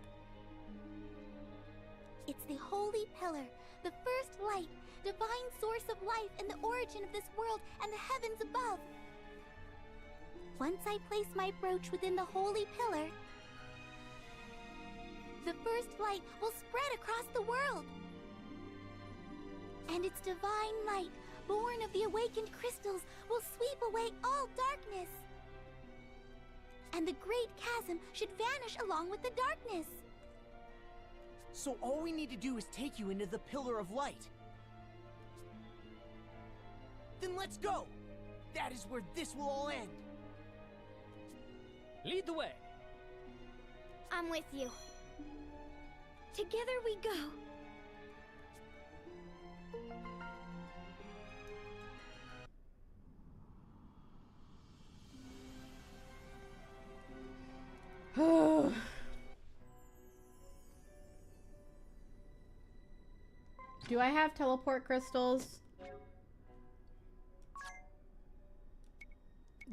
It's the Holy Pillar, the first light, divine source of life and the origin of this world and the heavens above. Once I place my brooch within the Holy Pillar, the first light will spread across the world. And its divine light, born of the awakened crystals, will sweep away all darkness. And the Great Chasm should vanish along with the darkness. So all we need to do is take you into the Pillar of Light. Then let's go! That is where this will all end. Lead the way. I'm with you. Together we go. Do I have teleport crystals?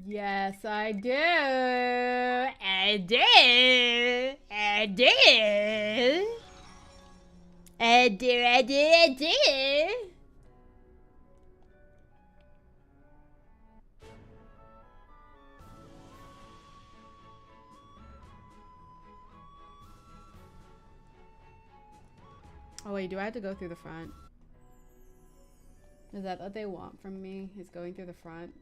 Yes, I do. I do. I do. I do. I do. I do. Oh wait, do I have to go through the front? Is that what they want from me? Is going through the front?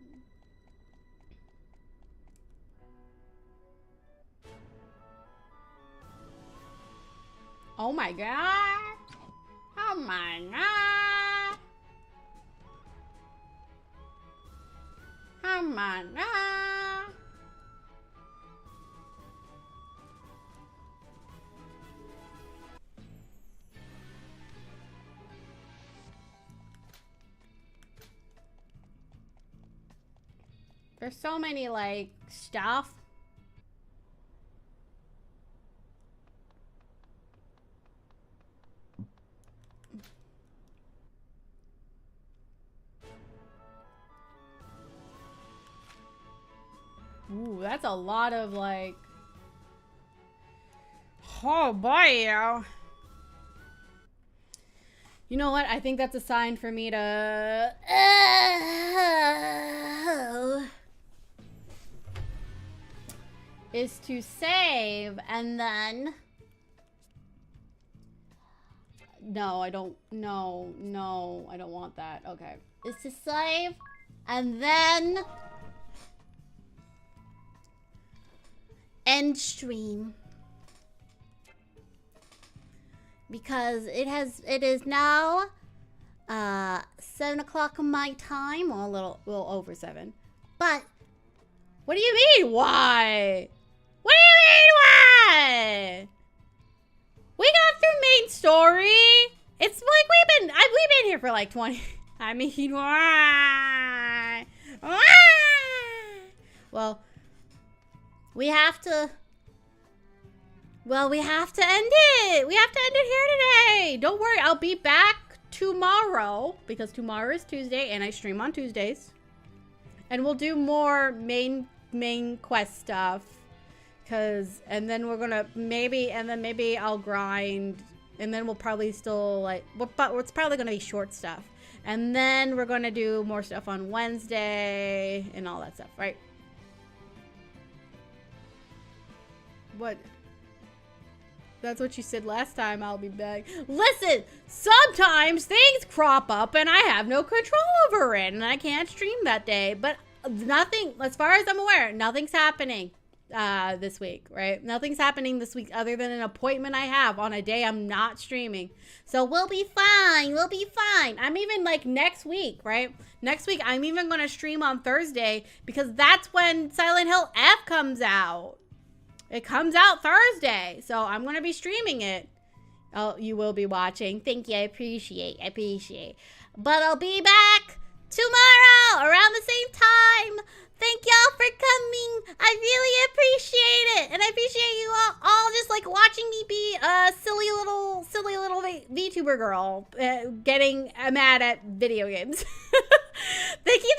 Oh my god! Oh my god! Oh my god! There's so many, like, stuff. Ooh, that's a lot of, like... Oh, boy. You know what? I think that's a sign for me to... is to save and then... No, I don't... No, I don't want that. Okay. Is to save and then... end stream. Because it is now 7 o'clock my time, or a little over 7. But what do you mean why? What do you mean why? We got through main story. It's like we've been here for like 20. I mean why? Why? Well, we have to end it. We have to end it here today. Don't worry, I'll be back tomorrow because tomorrow is Tuesday and I stream on Tuesdays. And we'll do more main quest stuff. And then we're gonna maybe I'll grind. And then we'll probably still but it's probably gonna be short stuff. And then we're gonna do more stuff on Wednesday and all that stuff, right? What? That's what you said last time. I'll be back. Listen, sometimes things crop up and I have no control over it and I can't stream that day. But nothing, as far as I'm aware, nothing's happening. this week, right? Nothing's happening this week other than an appointment I have on a day I'm not streaming. So we'll be fine. We'll be fine. I'm even like next week, right? Next week, I'm even going to stream on Thursday because that's when Silent Hill F comes out. It comes out Thursday. So I'm going to be streaming it. Oh, you will be watching. Thank you. I appreciate. But I'll be back tomorrow around the same time. Thank y'all for coming. I really appreciate it. And I appreciate you all just like watching me be a silly little VTuber girl getting mad at video games. Thank you.